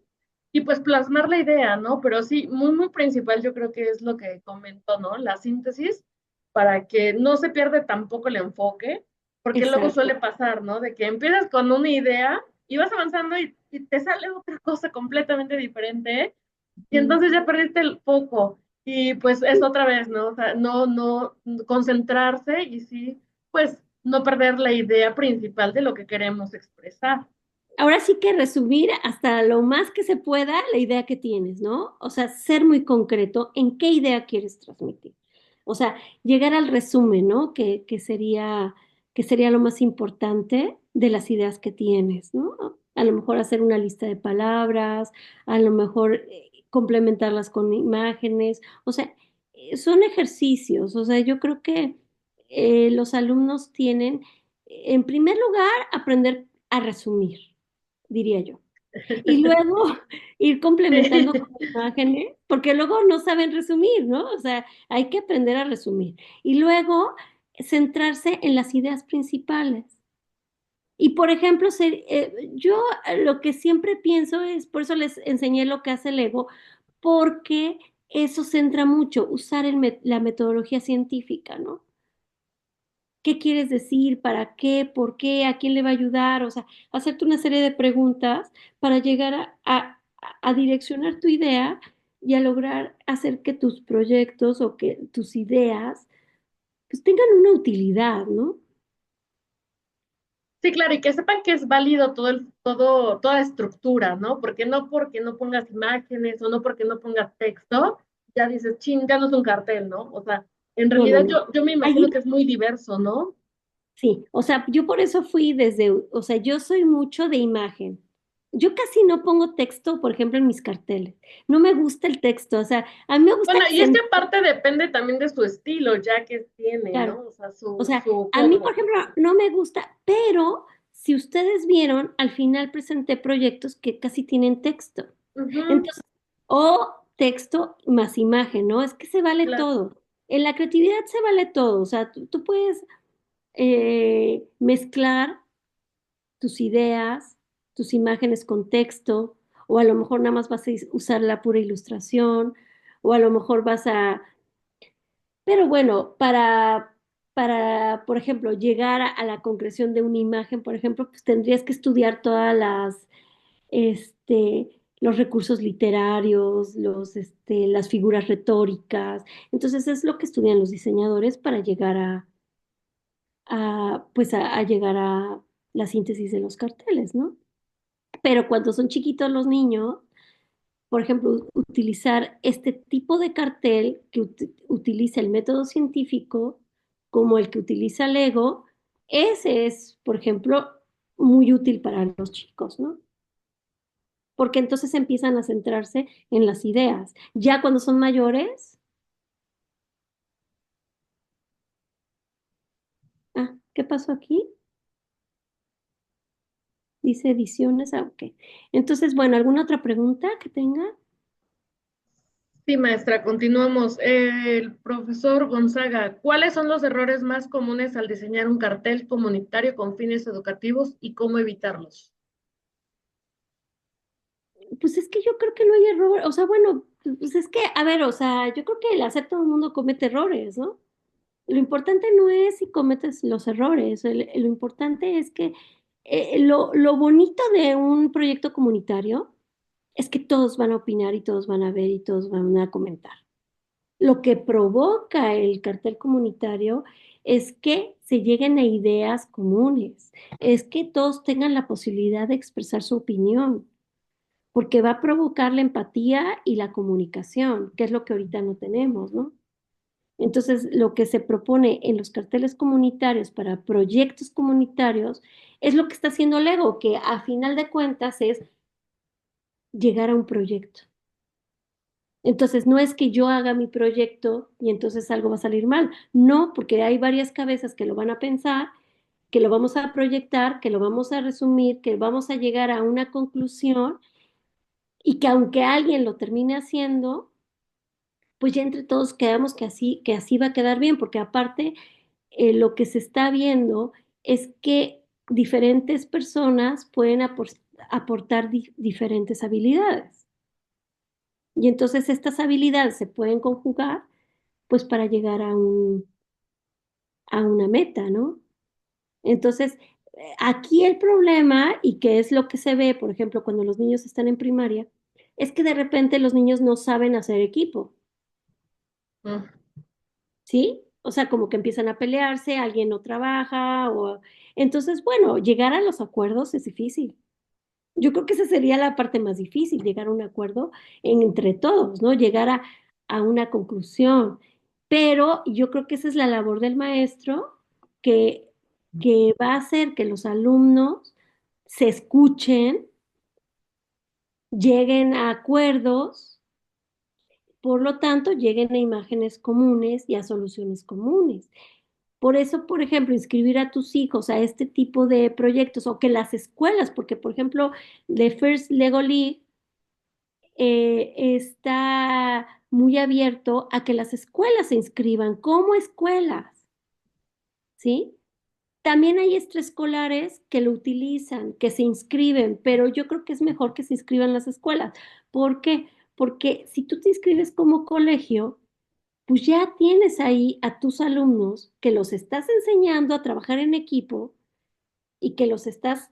y pues plasmar la idea, ¿no? Pero sí, muy, muy principal yo creo que es lo que comentó, ¿no? La síntesis para que no se pierda tampoco el enfoque, porque luego suele Exacto. pasar, ¿no? De que empiezas con una idea y vas avanzando y te sale otra cosa completamente diferente y Mm. entonces ya perdiste el foco. Y pues es otra vez, ¿no? O sea, no concentrarse y sí, pues no perder la idea principal de lo que queremos expresar. Ahora sí que resumir hasta lo más que se pueda la idea que tienes, ¿no? O sea, ser muy concreto en qué idea quieres transmitir. O sea, llegar al resumen, ¿no? Que sería lo más importante de las ideas que tienes, ¿no? A lo mejor hacer una lista de palabras, a lo mejor complementarlas con imágenes. O sea, son ejercicios. O sea, yo creo que los alumnos tienen, en primer lugar, aprender a resumir, diría yo. Y luego ir complementando Sí. con imágenes, porque luego no saben resumir, ¿no? O sea, hay que aprender a resumir. Y luego centrarse en las ideas principales. Y por ejemplo, yo lo que siempre pienso es, por eso les enseñé lo que hace el ego, porque eso centra mucho, usar la metodología científica, ¿no? ¿Qué quieres decir? ¿Para qué? ¿Por qué? ¿A quién le va a ayudar? O sea, hacerte una serie de preguntas para llegar a direccionar tu idea y a lograr hacer que tus proyectos o que tus ideas pues tengan una utilidad, ¿no? Sí, claro, y que sepan que es válido toda estructura, ¿no? Porque no pongas imágenes o no porque no pongas texto, ya dices, ching, ya no es un cartel, ¿no? O sea, en No, no, realidad no. yo me Allí imagino que es muy diverso, ¿no? sí, o sea, yo por eso fui o sea, yo soy mucho de imagen. Yo casi no pongo texto, por ejemplo, en mis carteles. No me gusta el texto, o sea, a mí me gusta Bueno, que y es que se... aparte depende también de su estilo, ya que tiene, Claro. ¿no? O sea, O sea, su a mí, por forma. ejemplo, no me gusta, pero si ustedes vieron, al final presenté proyectos que casi tienen texto. Ujú, Entonces, o texto más imagen, ¿no? Es que se vale claro. todo. En la creatividad se vale todo. O sea, tú puedes mezclar tus ideas, tus imágenes con texto, o a lo mejor nada más vas a usar la pura ilustración, o a lo mejor vas a pero bueno, por ejemplo, llegar a la concreción de una imagen, por ejemplo, pues tendrías que estudiar los recursos literarios, las figuras retóricas. Entonces, es lo que estudian los diseñadores para llegar a llegar a la síntesis de los carteles, ¿no? Pero cuando son chiquitos los niños, por ejemplo, utilizar este tipo de cartel que utiliza el método científico, como el que utiliza Lego, ese es, por ejemplo, muy útil para los chicos, ¿no? Porque entonces empiezan a centrarse en las ideas. Ya cuando son mayores, ¿qué pasó aquí? Dice ediciones, ok. Entonces, bueno, ¿alguna otra pregunta que tenga? Sí, maestra, continuamos. El profesor Gonzaga, ¿cuáles son los errores más comunes al diseñar un cartel comunitario con fines educativos y cómo evitarlos? Pues es que yo creo que no hay error, o sea, bueno, pues es que, a ver, o sea, yo creo que el hacer todo el mundo comete errores, ¿no? Lo importante no es si cometes los errores, lo importante es que lo bonito de un proyecto comunitario es que todos van a opinar y todos van a ver y todos van a comentar. Lo que provoca el cartel comunitario es que se lleguen a ideas comunes, es que todos tengan la posibilidad de expresar su opinión, porque va a provocar la empatía y la comunicación, que es lo que ahorita no tenemos, ¿no? Entonces, lo que se propone en los carteles comunitarios para proyectos comunitarios es lo que está haciendo Lego, que a final de cuentas es llegar a un proyecto. Entonces, no es que yo haga mi proyecto y entonces algo va a salir mal. No, porque hay varias cabezas que lo van a pensar, que lo vamos a proyectar, que lo vamos a resumir, que vamos a llegar a una conclusión y que aunque alguien lo termine haciendo, pues ya entre todos quedamos que así va a quedar bien, porque aparte lo que se está viendo es que diferentes personas pueden aportar diferentes habilidades. Y entonces estas habilidades se pueden conjugar pues para llegar a una meta, ¿no? Entonces, aquí el problema, y que es lo que se ve, por ejemplo, cuando los niños están en primaria, es que de repente los niños no saben hacer equipo, Mm. ¿sí? O sea, como que empiezan a pelearse, alguien no trabaja, o... Entonces, bueno, llegar a los acuerdos es difícil. Yo creo que esa sería la parte más difícil, llegar a un acuerdo entre todos, ¿no? Llegar a una conclusión. Pero yo creo que esa es la labor del maestro, que, que va a hacer que los alumnos se escuchen, lleguen a acuerdos, por lo tanto, lleguen a imágenes comunes y a soluciones comunes. Por eso, por ejemplo, inscribir a tus hijos a este tipo de proyectos o que las escuelas, porque por ejemplo, The First Lego League está muy abierto a que las escuelas se inscriban como escuelas, ¿sí? También hay extraescolares que lo utilizan, que se inscriben, pero yo creo que es mejor que se inscriban las escuelas. ¿Por qué? Porque si tú te inscribes como colegio, pues ya tienes ahí a tus alumnos que los estás enseñando a trabajar en equipo y que los estás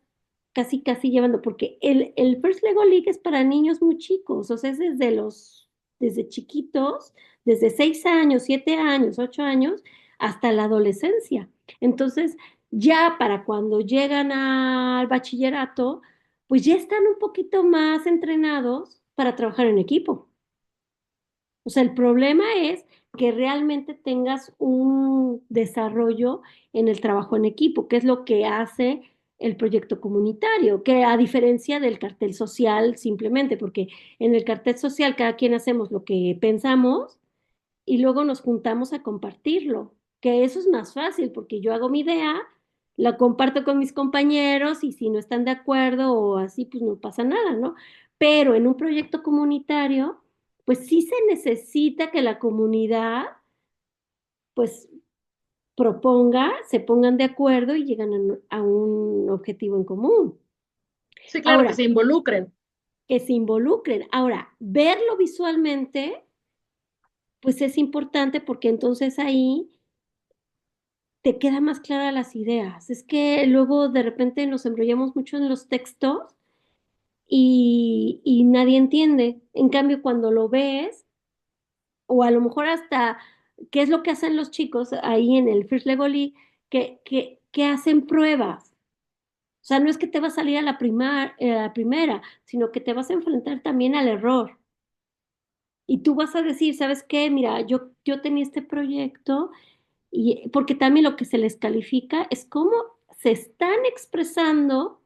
casi, casi llevando, porque el First Lego League es para niños muy chicos, o sea, es desde chiquitos, desde 6 años, 7 años, 8 años, hasta la adolescencia. Entonces, ya para cuando llegan al bachillerato, pues ya están un poquito más entrenados para trabajar en equipo. O sea, el problema es que realmente tengas un desarrollo en el trabajo en equipo, que es lo que hace el proyecto comunitario, que a diferencia del cartel social simplemente, porque en el cartel social cada quien hacemos lo que pensamos y luego nos juntamos a compartirlo, que eso es más fácil porque yo hago mi idea, la comparto con mis compañeros y si no están de acuerdo o así, pues no pasa nada, ¿no? Pero en un proyecto comunitario, pues sí se necesita que la comunidad, pues proponga, se pongan de acuerdo y llegan a un objetivo en común. Sí, claro, que Ahora, se involucren. que se involucren. Ahora, verlo visualmente, pues es importante porque entonces ahí te queda más claras las ideas. Es que luego de repente nos embrollamos mucho en los textos y nadie entiende. En cambio, cuando lo ves, o a lo mejor hasta, ¿qué es lo que hacen los chicos ahí en el First Lego League? Que hacen pruebas. O sea, no es que te va a salir a la primera, sino que te vas a enfrentar también al error. Y tú vas a decir, ¿sabes qué? Mira, yo tenía este proyecto. Y porque también lo que se les califica es cómo se están expresando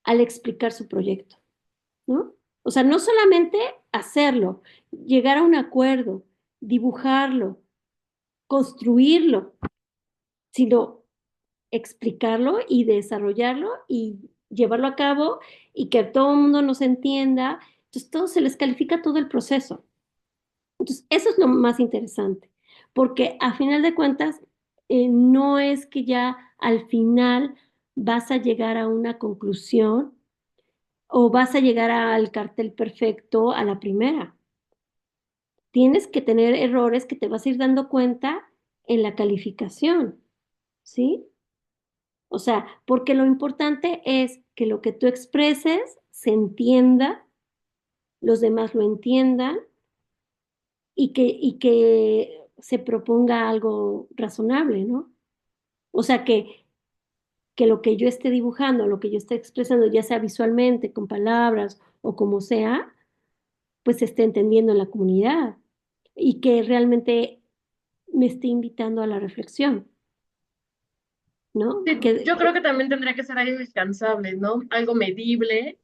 al explicar su proyecto, ¿no? O sea, no solamente hacerlo, llegar a un acuerdo, dibujarlo, construirlo, sino explicarlo y desarrollarlo y llevarlo a cabo y que todo el mundo nos entienda. Entonces, todo se les califica todo el proceso. Entonces, eso es lo más interesante, porque a final de cuentas, no es que ya al final vas a llegar a una conclusión o vas a llegar al cartel perfecto a la primera. Tienes que tener errores que te vas a ir dando cuenta en la calificación, ¿sí? O sea, porque lo importante es que lo que tú expreses se entienda, los demás lo entiendan y que se proponga algo razonable, ¿no? O sea, que lo que yo esté dibujando, lo que yo esté expresando, ya sea visualmente, con palabras o como sea, pues se esté entendiendo en la comunidad y que realmente me esté invitando a la reflexión, ¿no? Sí, yo creo que también tendría que ser algo alcanzable, ¿no? Algo medible,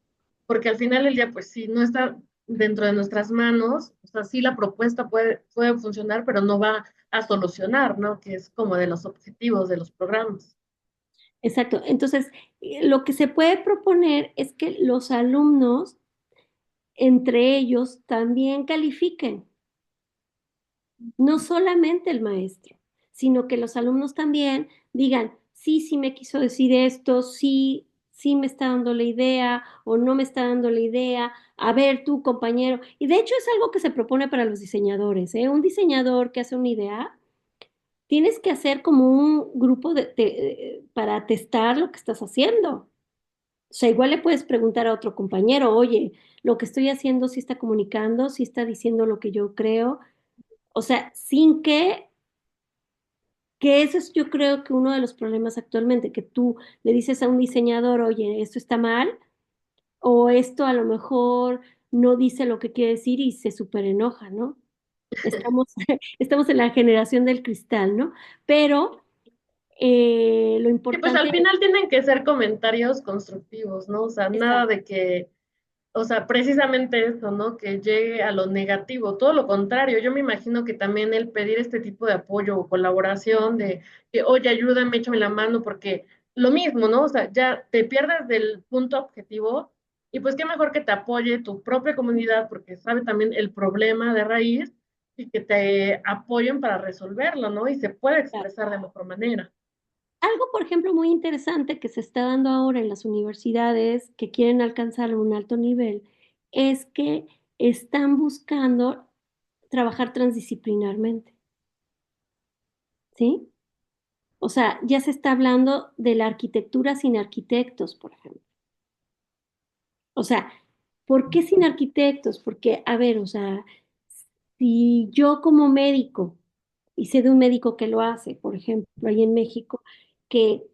porque al final del día, pues sí, no está dentro de nuestras manos, o sea, sí la propuesta puede funcionar, pero no va a solucionar, ¿no? Que es como de los objetivos de los programas. Exacto. Entonces, lo que se puede proponer es que los alumnos entre ellos también califiquen, no solamente el maestro, sino que los alumnos también digan, sí, sí me quiso decir esto, sí, sí me está dando la idea o no me está dando la idea. A ver, tú, compañero. Y de hecho es algo que se propone para los diseñadores, ¿eh? Un diseñador que hace una idea, tienes que hacer como un grupo para testar lo que estás haciendo. O sea, igual le puedes preguntar a otro compañero, oye, lo que estoy haciendo sí está comunicando, sí está diciendo lo que yo creo. O sea, sin que eso es yo creo que uno de los problemas actualmente, que tú le dices a un diseñador, oye, esto está mal, o esto a lo mejor no dice lo que quiere decir y se súper enoja, ¿no? Estamos, estamos en la generación del cristal, ¿no? Pero lo Y pues al importante, final tienen que ser comentarios constructivos, ¿no? O sea, nada exacto, de que, o sea, precisamente eso, ¿no? Que llegue a lo negativo, todo lo contrario. Yo me imagino que también el pedir este tipo de apoyo o colaboración de que, oye, ayúdame, échame la mano, porque lo mismo, ¿no? O sea, ya te pierdes del punto objetivo y pues qué mejor que te apoye tu propia comunidad porque sabe también el problema de raíz y que te apoyen para resolverlo, ¿no? Y se puede claro. expresar de mejor manera. Algo, por ejemplo, muy interesante que se está dando ahora en las universidades que quieren alcanzar un alto nivel es que están buscando trabajar transdisciplinarmente, ¿sí? O sea, ya se está hablando de la arquitectura sin arquitectos, por ejemplo. O sea, ¿por qué sin arquitectos? Porque, a ver, o sea, si yo como médico, y sé de un médico que lo hace, por ejemplo, ahí en México, que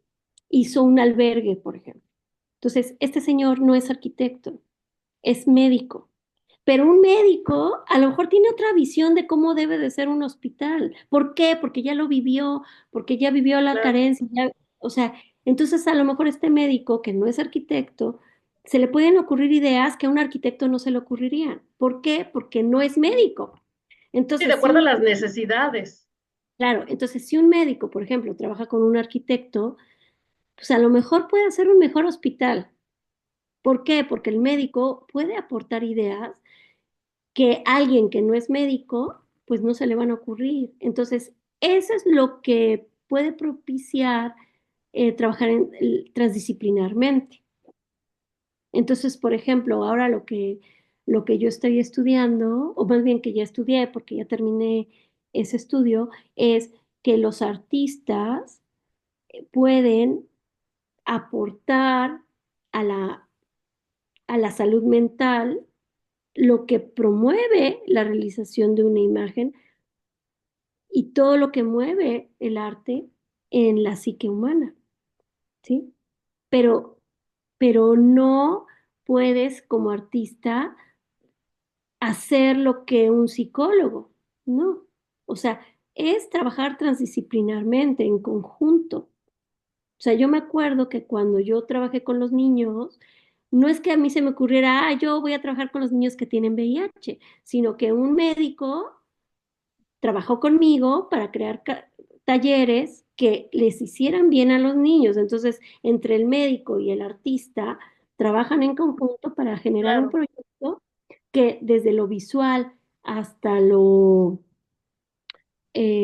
hizo un albergue, por ejemplo. Entonces, este señor no es arquitecto, es médico. Pero un médico a lo mejor tiene otra visión de cómo debe de ser un hospital. ¿Por qué? Porque ya lo vivió, porque ya vivió la Claro. carencia. O sea, entonces a lo mejor este médico que no es arquitecto, se le pueden ocurrir ideas que a un arquitecto no se le ocurrirían. ¿Por qué? Porque no es médico. Sí, de Entonces, acuerdo a las necesidades. claro, entonces si un médico, por ejemplo, trabaja con un arquitecto, pues a lo mejor puede hacer un mejor hospital. ¿Por qué? Porque el médico puede aportar ideas que alguien que no es médico, pues no se le van a ocurrir. Entonces, eso es lo que puede propiciar trabajar transdisciplinarmente. Entonces, por ejemplo, ahora lo que yo estoy estudiando, o más bien que ya estudié, porque ya terminé ese estudio, es que los artistas pueden aportar a a la salud mental lo que promueve la realización de una imagen y todo lo que mueve el arte en la psique humana, ¿sí? Pero, pero no puedes como artista hacer lo que un psicólogo, ¿no? O sea, es trabajar transdisciplinarmente, en conjunto. O sea, yo me acuerdo que cuando yo trabajé con los niños, no es que a mí se me ocurriera, ah, yo voy a trabajar con los niños que tienen VIH, sino que un médico trabajó conmigo para crear talleres que les hicieran bien a los niños. Entonces, entre el médico y el artista trabajan en conjunto para generar un Claro. proyecto que desde lo visual hasta lo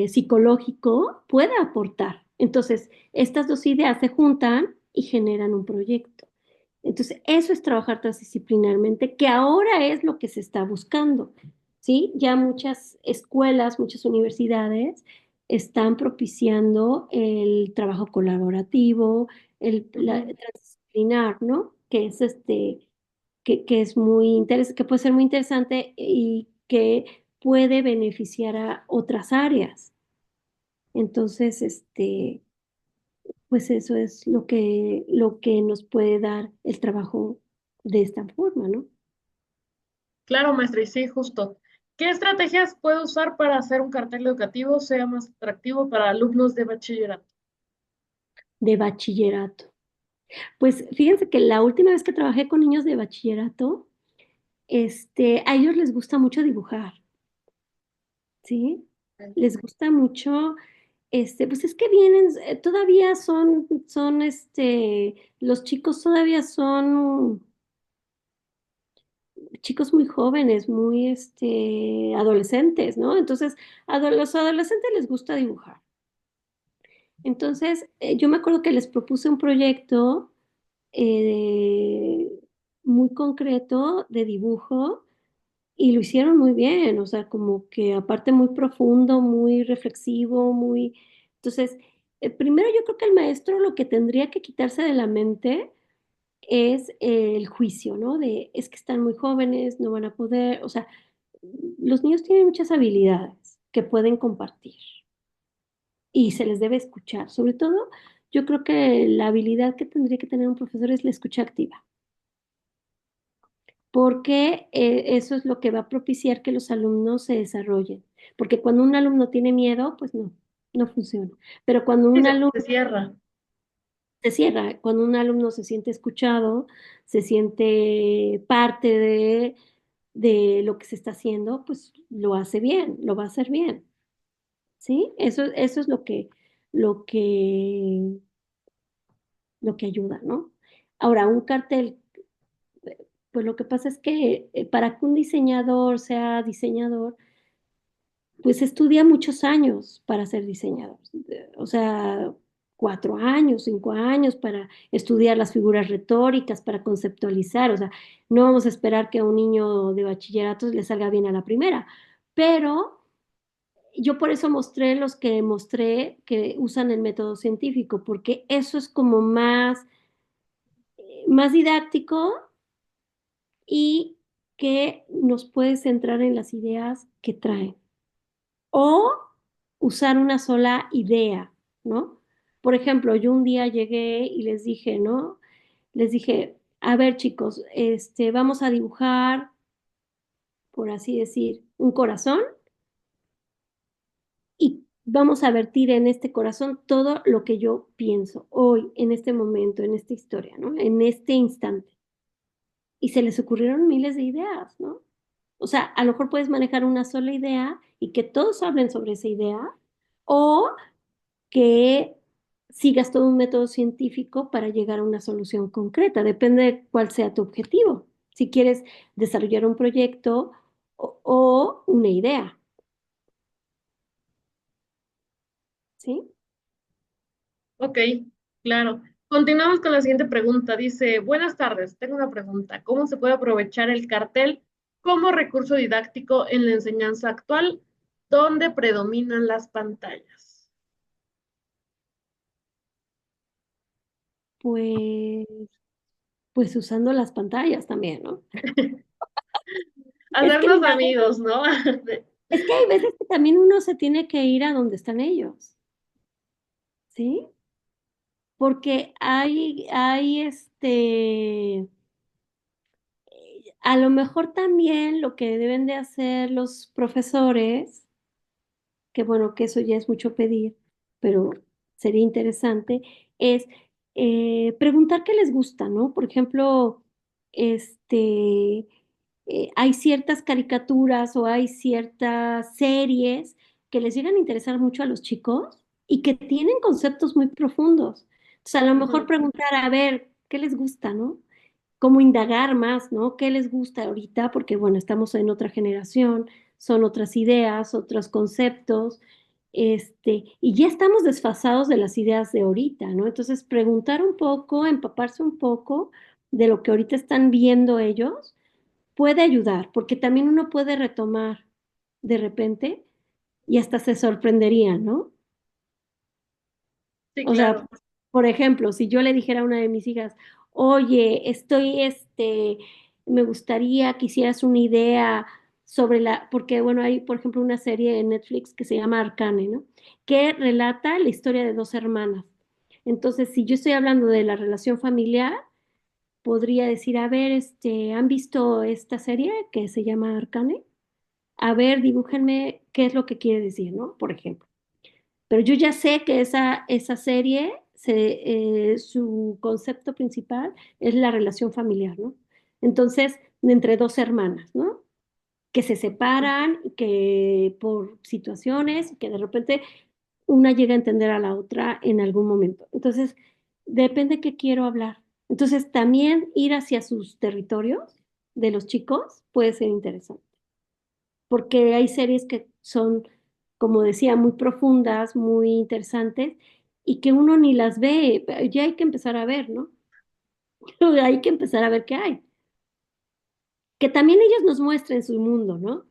psicológico puede aportar. Entonces, estas dos ideas se juntan y generan un proyecto. Entonces, eso es trabajar transdisciplinarmente, que ahora es lo que se está buscando, ¿sí? Ya muchas escuelas, muchas universidades están propiciando el trabajo colaborativo, Ujú. transdisciplinar, ¿no? Que es que es muy que puede ser muy interesante y que puede beneficiar a otras áreas. Entonces, pues eso es lo que nos puede dar el trabajo de esta forma, ¿no? Claro, maestra, y sí, justo. ¿Qué estrategias puede usar para hacer un cartel educativo sea más atractivo para alumnos de bachillerato? De bachillerato. Pues fíjense que la última vez que trabajé con niños de bachillerato, a ellos les gusta mucho dibujar, ¿sí? Les gusta mucho, pues es que vienen, todavía los chicos todavía son chicos muy jóvenes, muy, adolescentes, ¿no? Entonces, a los adolescentes les gusta dibujar. Entonces, yo me acuerdo que les propuse un proyecto eh, muy concreto de dibujo y lo hicieron muy bien, o sea, como que aparte muy profundo, muy reflexivo, muy... Entonces, primero yo creo que el maestro lo que tendría que quitarse de la mente es el juicio, ¿no? De es que están muy jóvenes, no van a poder, o sea, los niños tienen muchas habilidades que pueden compartir y se les debe escuchar. Sobre todo, yo creo que la habilidad que tendría que tener un profesor es la escucha activa, porque eso es lo que va a propiciar que los alumnos se desarrollen. Porque cuando un alumno tiene miedo, pues no, no funciona. Pero cuando Sí, un alumno se cierra. se cierra, cuando un alumno se siente escuchado, se siente parte de lo que se está haciendo, pues lo hace bien, lo va a hacer bien. ¿Sí? Eso es lo que, lo que ayuda, ¿no? Ahora, un cartel, pues lo que pasa es que para que un diseñador sea diseñador, pues estudia muchos años para ser diseñador. O sea, 4 años, 5 años para estudiar las figuras retóricas, para conceptualizar. O sea, no vamos a esperar que a un niño de bachillerato le salga bien a la primera, pero yo por eso mostré los que mostré que usan el método científico, porque eso es como más didáctico y que nos puede centrar en las ideas que traen. O usar una sola idea, ¿no? Por ejemplo, yo un día llegué y les dije, ¿no? Les dije, a ver chicos, vamos a dibujar, por así decir, un corazón y vamos a vertir en este corazón todo lo que yo pienso hoy, en este momento, en esta historia, ¿no? En este instante. Y se les ocurrieron miles de ideas, ¿no? O sea, a lo mejor puedes manejar una sola idea y que todos hablen sobre esa idea, o que sigas todo un método científico para llegar a una solución concreta. Depende de cuál sea tu objetivo. Si quieres desarrollar un proyecto o una idea, ¿sí? Ok, claro. Continuamos con la siguiente pregunta. Dice, buenas tardes, tengo una pregunta. ¿Cómo se puede aprovechar el cartel como recurso didáctico en la enseñanza actual, donde predominan las pantallas? Pues, pues usando las pantallas también, ¿no? Es que Hacernos mira, amigos, ¿no? es que hay veces que también uno se tiene que ir a donde están ellos, ¿sí? Porque a lo mejor también lo que deben de hacer los profesores, que bueno, que eso ya es mucho pedir, pero sería interesante, es preguntar qué les gusta, ¿no? Por ejemplo, hay ciertas caricaturas o hay ciertas series que les llegan a interesar mucho a los chicos y que tienen conceptos muy profundos. Entonces, a lo mejor Ujú. preguntar, a ver, ¿qué les gusta, no? Cómo indagar más, ¿no? ¿Qué les gusta ahorita? Porque, bueno, estamos en otra generación, son otras ideas, otros conceptos, y ya estamos desfasados de las ideas de ahorita, ¿no? Entonces, preguntar un poco, empaparse un poco de lo que ahorita están viendo ellos puede ayudar, porque también uno puede retomar de repente y hasta se sorprendería, ¿no? Sí, O sea, claro. por ejemplo, si yo le dijera a una de mis hijas, oye, me gustaría que hicieras una idea sobre porque bueno, hay, por ejemplo, una serie en Netflix que se llama Arcane, ¿no? Que relata la historia de dos hermanas. Entonces, si yo estoy hablando de la relación familiar, podría decir, a ver, ¿han visto esta serie que se llama Arcane? A ver, dibújenme qué es lo que quiere decir, ¿no? Por ejemplo. Pero yo ya sé que esa serie, su concepto principal es la relación familiar, ¿no? Entonces, entre dos hermanas, ¿no? Que se separan, que por situaciones, que de repente una llega a entender a la otra en algún momento. Entonces, depende qué quiero hablar. Entonces, también ir hacia sus territorios de los chicos puede ser interesante porque hay series que son, como decía, muy profundas, muy interesantes y que uno ni las ve, ya hay que empezar a ver, ¿no? Hay que empezar a ver qué hay. Que también ellos nos muestren su mundo, ¿no?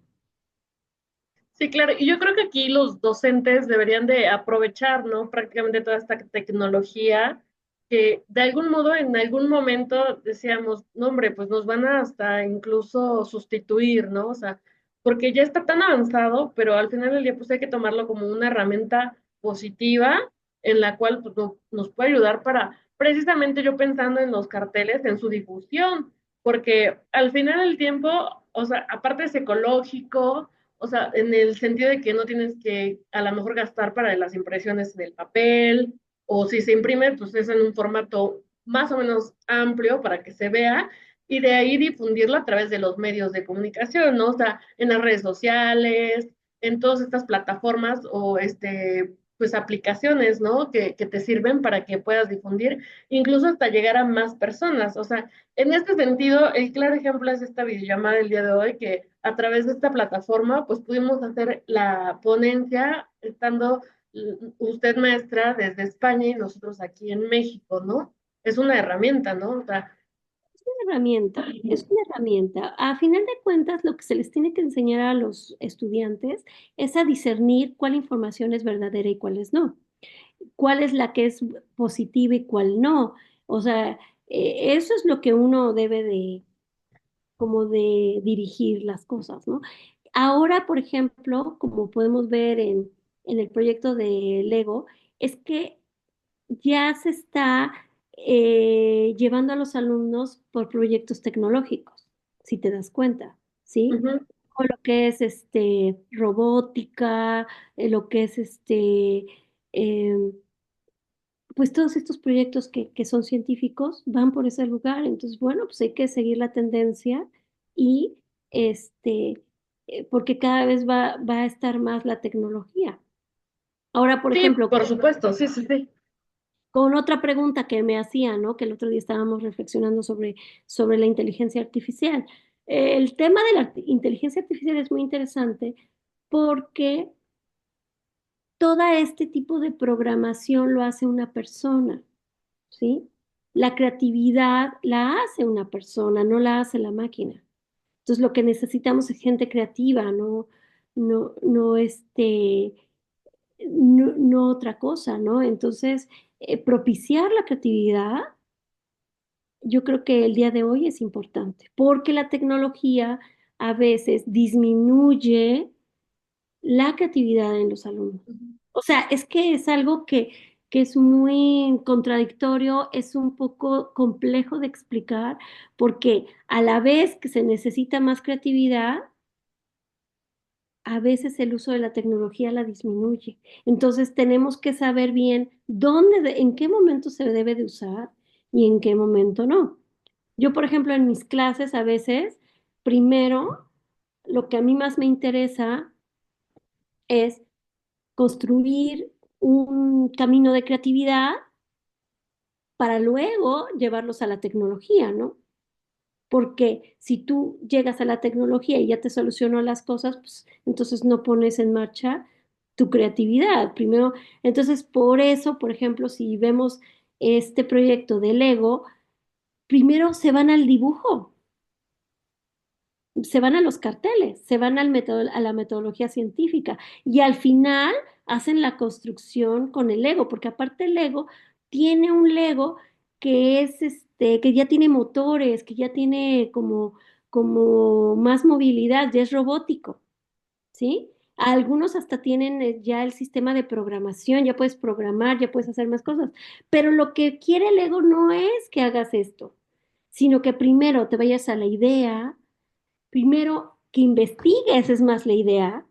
Sí, claro, y yo creo que aquí los docentes deberían de aprovechar, ¿no? Prácticamente toda esta tecnología que de algún modo, en algún momento decíamos, no, hombre, pues nos van a hasta incluso sustituir, ¿no? O sea, porque ya está tan avanzado, pero al final del día pues hay que tomarlo como una herramienta positiva en la cual pues, nos puede ayudar para, precisamente yo pensando en los carteles, en su difusión, porque al final del tiempo, o sea, aparte es ecológico, o sea, en el sentido de que no tienes que a lo mejor gastar para las impresiones del papel, o si se imprime, pues es en un formato más o menos amplio para que se vea, y de ahí difundirlo a través de los medios de comunicación, ¿no? O sea, en las redes sociales, en todas estas plataformas o pues aplicaciones, ¿no? Que te sirven para que puedas difundir, incluso hasta llegar a más personas. O sea, en este sentido, el claro ejemplo es esta videollamada del día de hoy, que a través de esta plataforma, pues pudimos hacer la ponencia, estando usted maestra desde España y nosotros aquí en México, ¿no? Es una herramienta, ¿no? O sea, Herramienta, es una herramienta. A final de cuentas, lo que se les tiene que enseñar a los estudiantes es a discernir cuál información es verdadera y cuál es no, cuál es la que es positiva y cuál no. O sea, eso es lo que uno debe de, como de dirigir las cosas, ¿no? Ahora, por ejemplo, como podemos ver en el proyecto de Lego, es que ya se está llevando a los alumnos por proyectos tecnológicos, si te das cuenta, ¿sí? ujú. O lo que es robótica, lo que es em, pues todos estos proyectos que son científicos van por ese lugar. Entonces, bueno, pues hay que seguir la tendencia y porque cada vez va a estar más la tecnología. Ahora, por Sí, ejemplo, por supuesto, sí, sí, sí. con otra pregunta que me hacía, ¿no? Que el otro día estábamos reflexionando sobre la inteligencia artificial. El tema de la inteligencia artificial es muy interesante porque todo este tipo de programación lo hace una persona, ¿sí? La creatividad la hace una persona, no la hace la máquina. Entonces, lo que necesitamos es gente creativa, no, no otra cosa, ¿no? Entonces, propiciar la creatividad yo creo que el día de hoy es importante, porque la tecnología a veces disminuye la creatividad en los alumnos. O sea, es que es algo que es muy contradictorio, es un poco complejo de explicar, porque a la vez que se necesita más creatividad, a veces el uso de la tecnología la disminuye. Entonces tenemos que saber bien en qué momento se debe de usar y en qué momento no. Yo, por ejemplo, en mis clases a veces, primero, lo que a mí más me interesa es construir un camino de creatividad para luego llevarlos a la tecnología, ¿no? Porque si tú llegas a la tecnología y ya te solucionó las cosas, pues entonces no pones en marcha tu creatividad. Primero, entonces por eso, por ejemplo, si vemos este proyecto de Lego, primero se van al dibujo, se van a los carteles, se van a la metodología científica y al final hacen la construcción con el Lego, porque aparte el Lego tiene un Lego que es que ya tiene motores, que ya tiene como más movilidad, ya es robótico, ¿sí? Algunos hasta tienen ya el sistema de programación, ya puedes programar, ya puedes hacer más cosas, pero lo que quiere el Lego no es que hagas esto, sino que primero te vayas a la idea. Primero, que investigues es más la idea.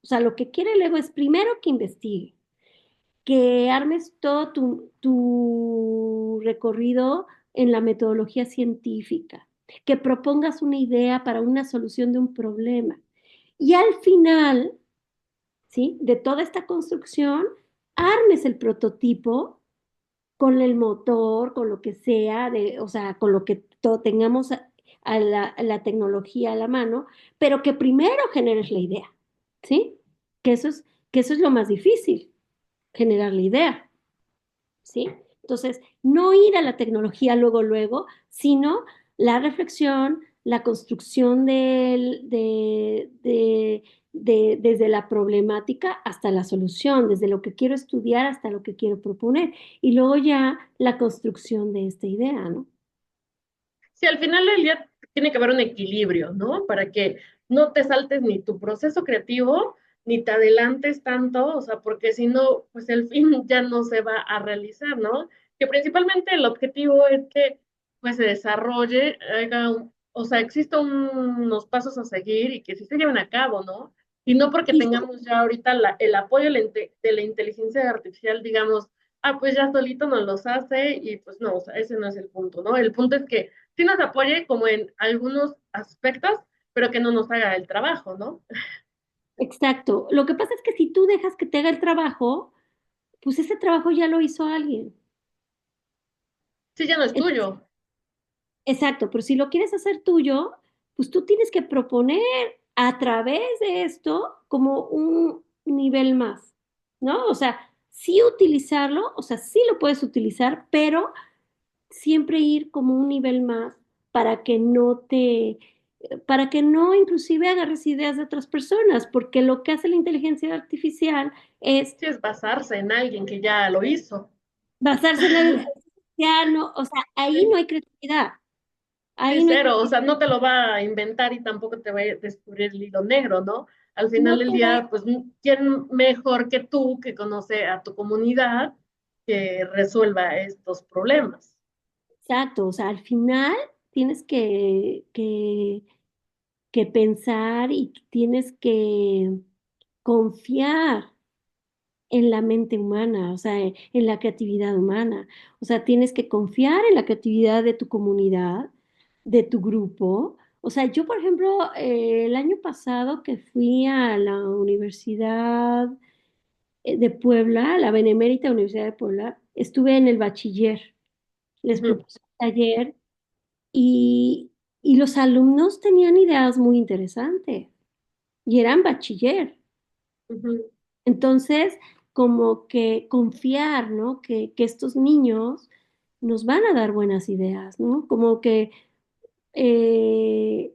O sea, lo que quiere el ego es primero que investigue, que armes todo tu recorrido en la metodología científica, que propongas una idea para una solución de un problema. Y al final, ¿sí? De toda esta construcción, armes el prototipo con el motor, con lo que sea, o sea, con lo que tengamos a la tecnología a la mano, pero que primero generes la idea, ¿sí? Que eso es lo más difícil, generar la idea. ¿sí? Entonces, no ir a la tecnología luego, luego, sino la reflexión, la construcción desde la problemática hasta la solución, desde lo que quiero estudiar hasta lo que quiero proponer, y luego ya la construcción de esta idea, ¿no? Sí, al final del día tiene que haber un equilibrio, ¿no? Para que no te saltes ni tu proceso creativo, ni te adelantes tanto, o sea, porque si no, pues el fin ya no se va a realizar, ¿no? Que principalmente el objetivo es que pues se desarrolle, o sea, existan unos pasos a seguir y que sí se lleven a cabo, ¿no? Y no porque Y tengamos ya ahorita el apoyo de la inteligencia artificial, digamos, ah, pues ya solito nos los hace y pues no, o sea, ese no es el punto, ¿no? El punto es que sí nos apoye como en algunos aspectos, pero que no nos haga el trabajo, ¿no? exacto. Lo que pasa es que si tú dejas que te haga el trabajo, pues ese trabajo ya lo hizo alguien. Sí, ya no es Entonces, tuyo. exacto, pero si lo quieres hacer tuyo, pues tú tienes que proponer a través de esto como un nivel más, ¿no? O sea, sí utilizarlo, o sea, sí lo puedes utilizar, pero siempre ir como un nivel más para que no te, para que no inclusive agarres ideas de otras personas, porque lo que hace la inteligencia artificial es Sí, es basarse en alguien que ya lo hizo. basarse en el, ya no, o sea, ahí no Sí, hay creatividad, sí, ahí no hay cero, o sea, creatividad, no te lo va a inventar y tampoco te va a descubrir el hilo negro, ¿no? Al final no del te va. día, pues, ¿quién mejor que tú que conoce a tu comunidad que resuelva estos problemas? Exacto, o sea, al final tienes que pensar y tienes que confiar en la mente humana, o sea, en la creatividad humana. O sea, tienes que confiar en la creatividad de tu comunidad, de tu grupo. O sea, yo, por ejemplo, el año pasado que fui a la Universidad de Puebla, la Benemérita Universidad de Puebla, estuve en el bachiller. Les Ujú, propuse un taller y, y los alumnos tenían ideas muy interesantes y eran bachiller. ujú. Entonces, como que confiar, ¿no? Que estos niños nos van a dar buenas ideas, ¿no? Como que eh,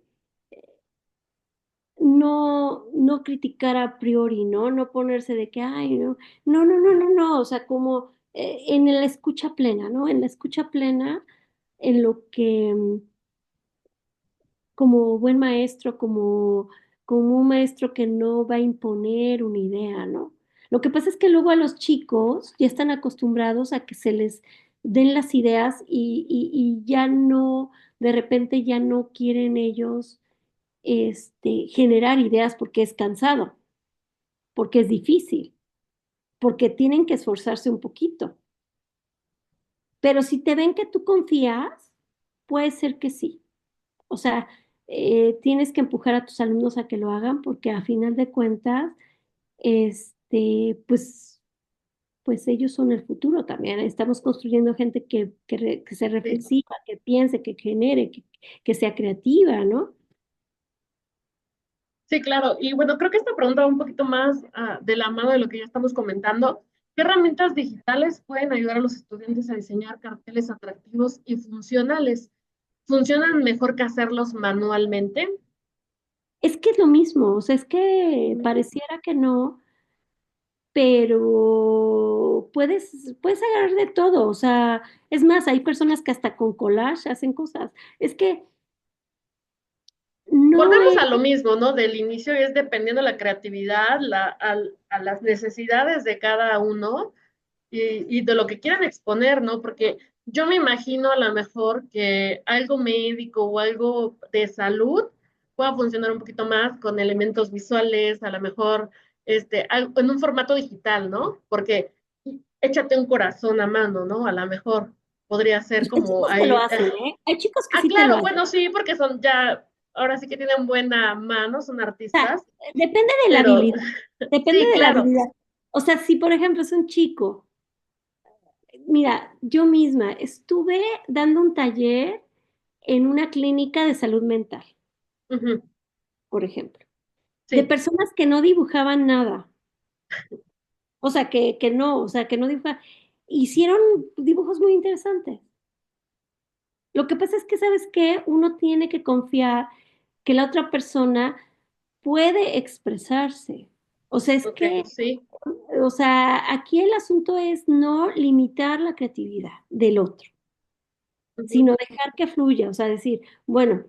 no criticar a priori, ¿no? No ponerse de que, ay, no, o sea, como en la escucha plena, ¿no? En la escucha plena, en lo que como buen maestro, como un maestro que no va a imponer una idea, ¿no? Lo que pasa es que luego a los chicos ya están acostumbrados a que se les den las ideas y ya no, de repente ya no quieren ellos generar ideas porque es cansado, porque es difícil, porque tienen que esforzarse un poquito. Pero si te ven que tú confías, puede ser que sí. O sea, tienes que empujar a tus alumnos a que lo hagan porque a final de cuentas, pues ellos son el futuro también. Estamos construyendo gente que se Sí. reflexiva, que piense, que genere, que sea creativa, ¿no? Sí, claro. Y bueno, creo que esta pregunta va un poquito más de la mano de lo que ya estamos comentando. ¿Qué herramientas digitales pueden ayudar a los estudiantes a diseñar carteles atractivos y funcionales? ¿Funcionan mejor que hacerlos manualmente? Es que es lo mismo, o sea, es que Mm, pareciera que no, pero puedes agarrar de todo, o sea, es más, hay personas que hasta con collage hacen cosas. Es que no Volvemos es. a lo mismo, ¿no? Del inicio es dependiendo la creatividad, a las necesidades de cada uno y de lo que quieran exponer, ¿no? Porque yo me imagino a lo mejor que algo médico o algo de salud pueda funcionar un poquito más con elementos visuales, a lo mejor en un formato digital, ¿no? Porque échate un corazón a mano, ¿no? A lo mejor podría ser Pues hay como chicos que lo ahí. hacen, ¿eh? Hay chicos que Ah, sí te lo claro, hacen. bueno, sí, porque son ya, ahora sí que tienen buena mano, son O sea, artistas, depende de la pero habilidad. Depende sí, de la claro. habilidad. O sea, si por ejemplo es un chico, mira, yo misma estuve dando un taller en una clínica de salud mental, Ujú, por ejemplo, de sí, personas que no dibujaban nada. O sea, que no, o sea, que no dibujaban. hicieron dibujos muy interesantes. Lo que pasa es que, ¿sabes qué? Uno tiene que confiar que la otra persona puede expresarse. O sea, es Ok, que, sí. o sea, aquí el asunto es no limitar la creatividad del otro, Ujú, sino dejar que fluya. O sea, decir, bueno,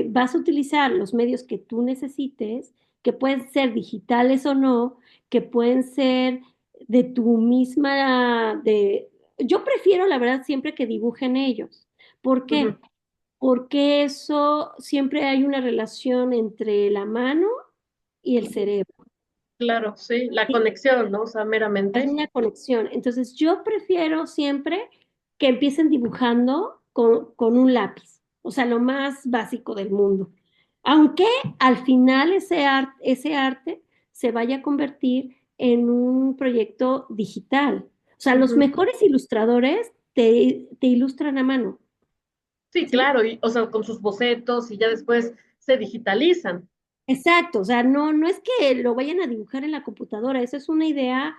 vas a utilizar los medios que tú necesites, que pueden ser digitales o no, que pueden ser de tu misma, de... Yo prefiero, la verdad, siempre que dibujen ellos. ¿Por ujú. qué? Porque eso siempre hay una relación entre la mano y el cerebro. Claro, sí. La ¿Sí? conexión, ¿no? O sea, Hay meramente. una conexión. Entonces, yo prefiero siempre que empiecen dibujando con un lápiz, o sea, lo más básico del mundo. Aunque al final ese arte se vaya a convertir en un proyecto digital. O sea, los Ujú. mejores ilustradores te ilustran a mano, Sí, ¿sí? claro, y, o sea, con sus bocetos y ya después se digitalizan. Exacto, o sea, no es que lo vayan a dibujar en la computadora, esa es una idea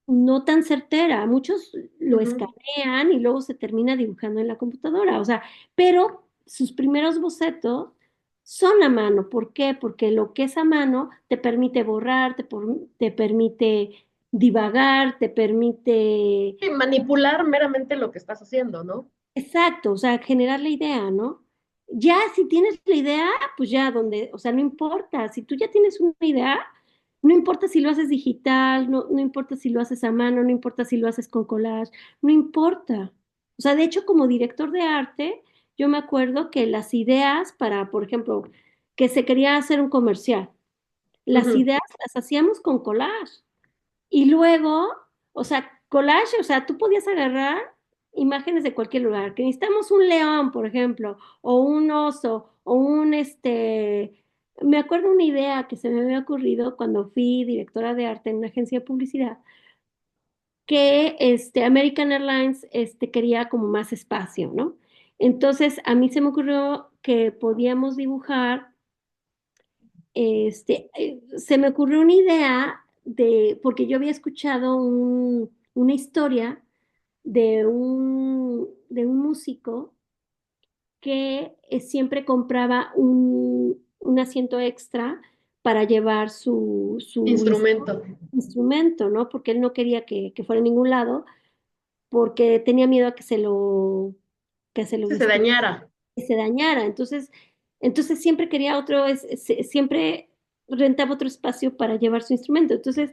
no tan certera. Muchos lo Ujú. escanean y luego se termina dibujando en la computadora, o sea, pero sus primeros bocetos son a mano. ¿Por qué? Porque lo que es a mano te permite borrar, te permite divagar, te permite, Sí, manipular meramente lo que estás haciendo, ¿no? exacto, o sea, generar la idea, ¿no? Ya si tienes la idea, pues ya donde, o sea, no importa, si tú ya tienes una idea, no importa si lo haces digital, no importa si lo haces a mano, no importa si lo haces con collage, no importa. O sea, de hecho, como director de arte, yo me acuerdo que las ideas para, por ejemplo, que se quería hacer un comercial, las Ujú. ideas las hacíamos con collage. Y luego, o sea, collage, o sea, tú podías agarrar imágenes de cualquier lugar, que necesitamos un león, por ejemplo, o un oso, o me acuerdo una idea que se me había ocurrido cuando fui directora de arte en una agencia de publicidad, que American Airlines quería como más espacio, ¿no? Entonces, a mí se me ocurrió que podíamos dibujar se me ocurrió una idea porque yo había escuchado una historia de un músico que siempre compraba un asiento extra para llevar su Instrumento. instrumento, ¿no? Porque él no quería que fuera a ningún lado, porque tenía miedo a que se lo Si se destruyera, dañara. que se dañara. Entonces siempre quería siempre rentaba otro espacio para llevar su instrumento. Entonces,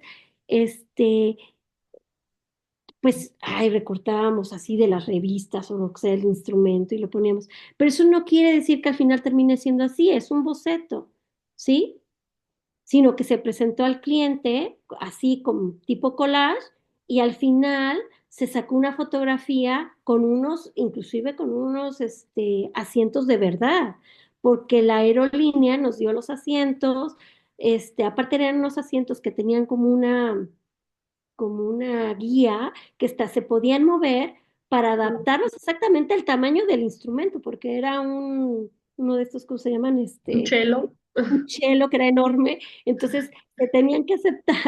este, pues, ay, recortábamos así de las revistas o lo que sea el instrumento y lo poníamos. Pero eso no quiere decir que al final termine siendo así, es un boceto, ¿sí? Sino que se presentó al cliente así como tipo collage y al final se sacó una fotografía con inclusive con unos asientos de verdad, porque la aerolínea nos dio los asientos, aparte eran unos asientos que tenían como una guía que se podían mover para Ujú. adaptarlos exactamente al tamaño del instrumento, porque era uno de estos, ¿cómo se llaman? Un chelo. Un chelo que era enorme, entonces se tenían que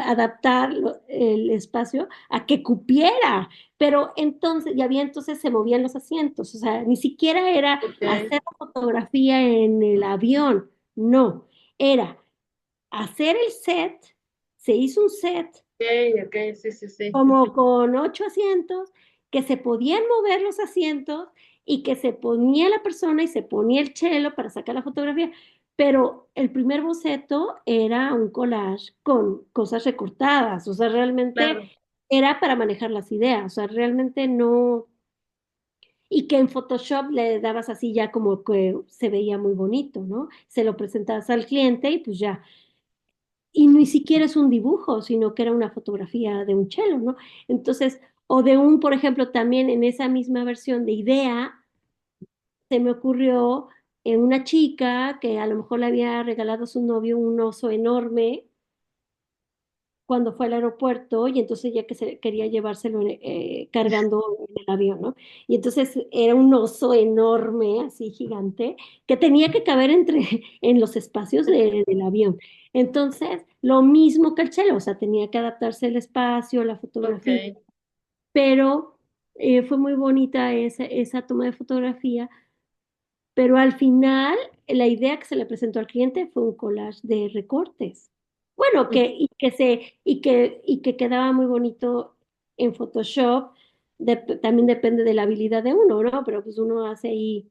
adaptar el espacio a que cupiera, pero entonces, entonces se movían los asientos, o sea, ni siquiera era Ok. hacer la fotografía en el avión, no, era hacer el set, se hizo un set Ok, ok, sí, sí, sí. como con 8 asientos, que se podían mover los asientos y que se ponía la persona y se ponía el chelo para sacar la fotografía. Pero el primer boceto era un collage con cosas recortadas, o sea, realmente Claro. era para manejar las ideas, o sea, realmente no. Y que en Photoshop le dabas así ya como que se veía muy bonito, ¿no? Se lo presentabas al cliente y pues ya, y ni siquiera es un dibujo, sino que era una fotografía de un chelo, ¿no? Entonces, o por ejemplo, también en esa misma versión de idea, se me ocurrió una chica que a lo mejor le había regalado a su novio un oso enorme cuando fue al aeropuerto y entonces ya que se quería llevárselo cargando en el avión, ¿no? Y entonces era un oso enorme, así gigante, que tenía que caber en los espacios del avión. Entonces, lo mismo que el chelo, o sea, tenía que adaptarse el espacio, la Ok. fotografía. pero fue muy bonita esa toma de fotografía, pero al final la idea que se le presentó al cliente fue un collage de recortes. Bueno, y que quedaba muy bonito en Photoshop. También depende de la habilidad de uno, ¿no? Pero pues uno hace ahí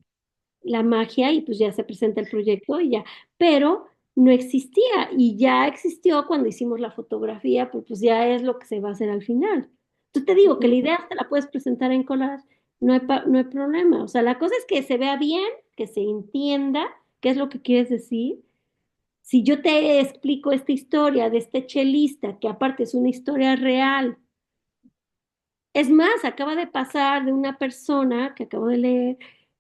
la magia y pues ya se presenta el proyecto y ya. Pero no existía y ya existió cuando hicimos la fotografía, pues ya es lo que se va a hacer al final. Yo te digo que la idea te la puedes presentar en collage, no hay problema. O sea, la cosa es que se vea bien, que se entienda qué es lo que quieres decir. Si yo te explico esta historia de este chelista, que aparte es una historia real, es más, acaba de pasar de una persona que acabo de leer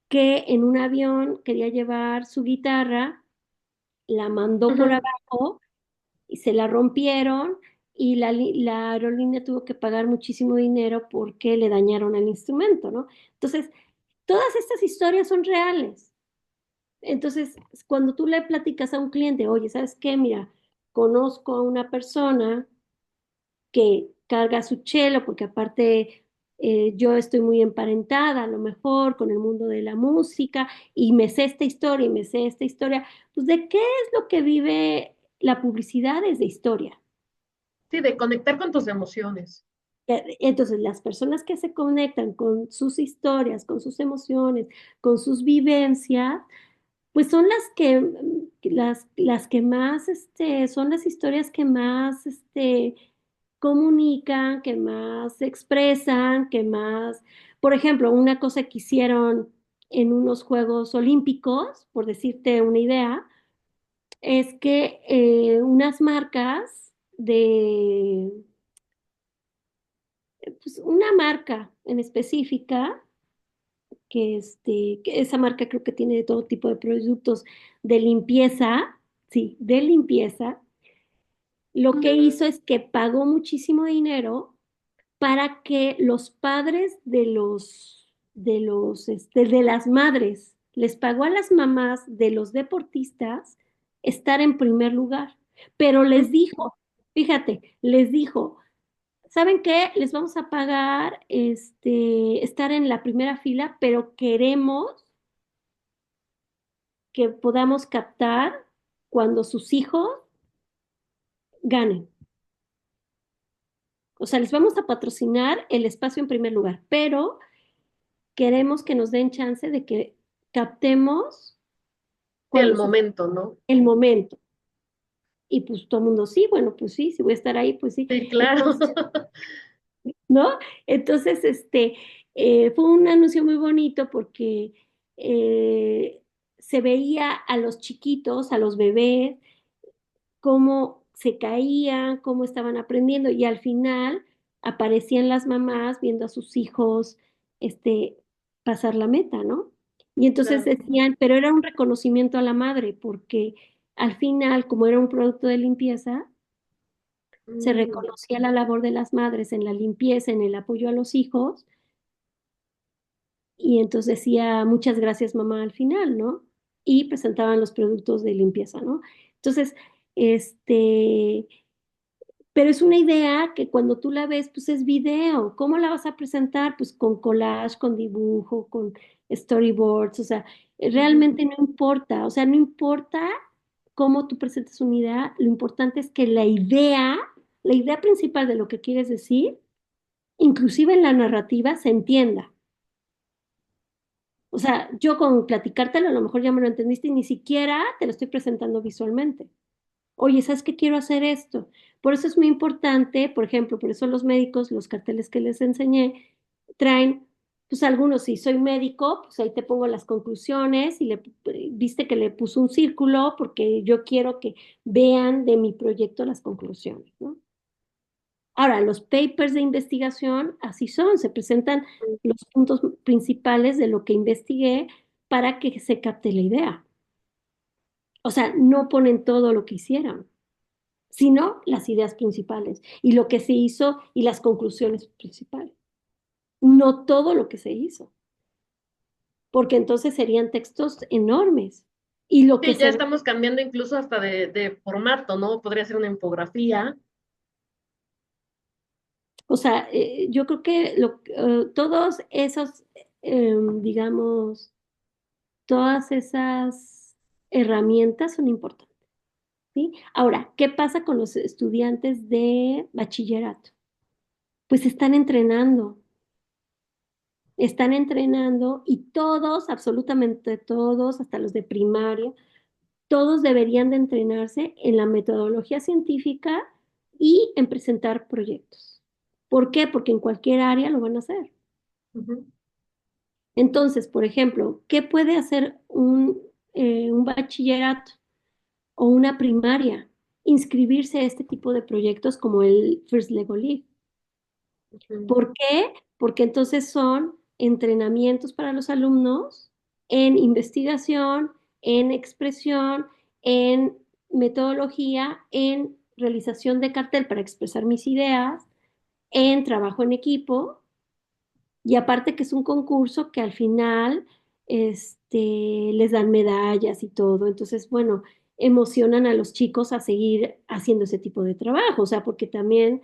que en un avión quería llevar su guitarra, la mandó por Ujú. abajo y se la rompieron y la aerolínea tuvo que pagar muchísimo dinero porque le dañaron el instrumento, ¿no? Entonces, todas estas historias son reales. Entonces, cuando tú le platicas a un cliente, oye, ¿sabes qué? Mira, conozco a una persona que carga su chelo, porque aparte yo estoy muy emparentada a lo mejor con el mundo de la música y me sé esta historia y me sé esta historia, pues ¿de qué es lo que vive la publicidad? Es de historia. Sí, de conectar con tus emociones. Entonces, las personas que se conectan con sus historias, con sus emociones, con sus vivencias, pues son las que más, son las historias que más, comunican, que más expresan, que más, por ejemplo, una cosa que hicieron en unos Juegos Olímpicos, por decirte una idea, es que unas marcas pues una marca en específica, que esa marca creo que tiene todo tipo de productos de limpieza, sí, de limpieza, lo que hizo es que pagó muchísimo dinero para que los padres de las madres les pagó a las mamás de los deportistas estar en primer lugar. Pero les dijo, fíjate, les dijo, ¿saben qué? Les vamos a pagar estar en la primera fila, pero queremos que podamos captar cuando sus hijos ganen. O sea, les vamos a patrocinar el espacio en primer lugar, pero queremos que nos den chance de que captemos Sí, el cuando momento, ¿no? el momento. Y pues todo el mundo, sí, bueno, pues sí, si voy a estar ahí, pues sí. Sí, claro. Entonces, ¿no? Entonces, fue un anuncio muy bonito porque eh, se veía a los chiquitos, a los bebés, cómo se caían, cómo estaban aprendiendo y al final aparecían las mamás viendo a sus hijos pasar la meta, ¿no? Y entonces Claro. decían, pero era un reconocimiento a la madre porque al final, como era un producto de limpieza, se Mm, reconocía la labor de las madres en la limpieza, en el apoyo a los hijos y entonces decía muchas gracias mamá al final, ¿no? Y presentaban los productos de limpieza, ¿no? Entonces, este, pero es una idea que cuando tú la ves, pues es video. ¿Cómo la vas a presentar? Pues con collage, con dibujo, con storyboards. O sea, ujú. realmente no importa. O sea, no importa cómo tú presentes una idea. Lo importante es que la idea principal de lo que quieres decir, inclusive en la narrativa, se entienda. O sea, yo con platicártelo, a lo mejor ya me lo entendiste y ni siquiera te lo estoy presentando visualmente. Oye, ¿sabes qué quiero hacer esto? Por eso es muy importante, por ejemplo, por eso los médicos, los carteles que les enseñé, traen, pues algunos, si soy médico, pues ahí te pongo las conclusiones y viste que le puse un círculo porque yo quiero que vean de mi proyecto las conclusiones, ¿no? Ahora, los papers de investigación así son, se presentan los puntos principales de lo que investigué para que se capte la idea. O sea, no ponen todo lo que hicieron, sino las ideas principales y lo que se hizo y las conclusiones principales. No todo lo que se hizo, porque entonces serían textos enormes. Y lo que Sí, ya se ve, estamos cambiando incluso hasta de formato, ¿no? Podría ser una infografía. O sea, yo creo que todos esos, digamos, todas esas herramientas son importantes, ¿sí? Ahora, ¿qué pasa con los estudiantes de bachillerato? Pues están entrenando y todos, absolutamente todos, hasta los de primaria, todos deberían de entrenarse en la metodología científica y en presentar proyectos. ¿Por qué? Porque en cualquier área lo van a hacer. Ujú. Entonces, por ejemplo, ¿qué puede hacer un bachillerato o una primaria? Inscribirse a este tipo de proyectos como el First Lego League. Ujú. ¿Por qué? Porque entonces son entrenamientos para los alumnos en investigación, en expresión, en metodología, en realización de cartel para expresar mis ideas, en trabajo en equipo. Y aparte que es un concurso que al final les dan medallas y todo. Entonces, bueno, emocionan a los chicos a seguir haciendo ese tipo de trabajo. O sea, porque también,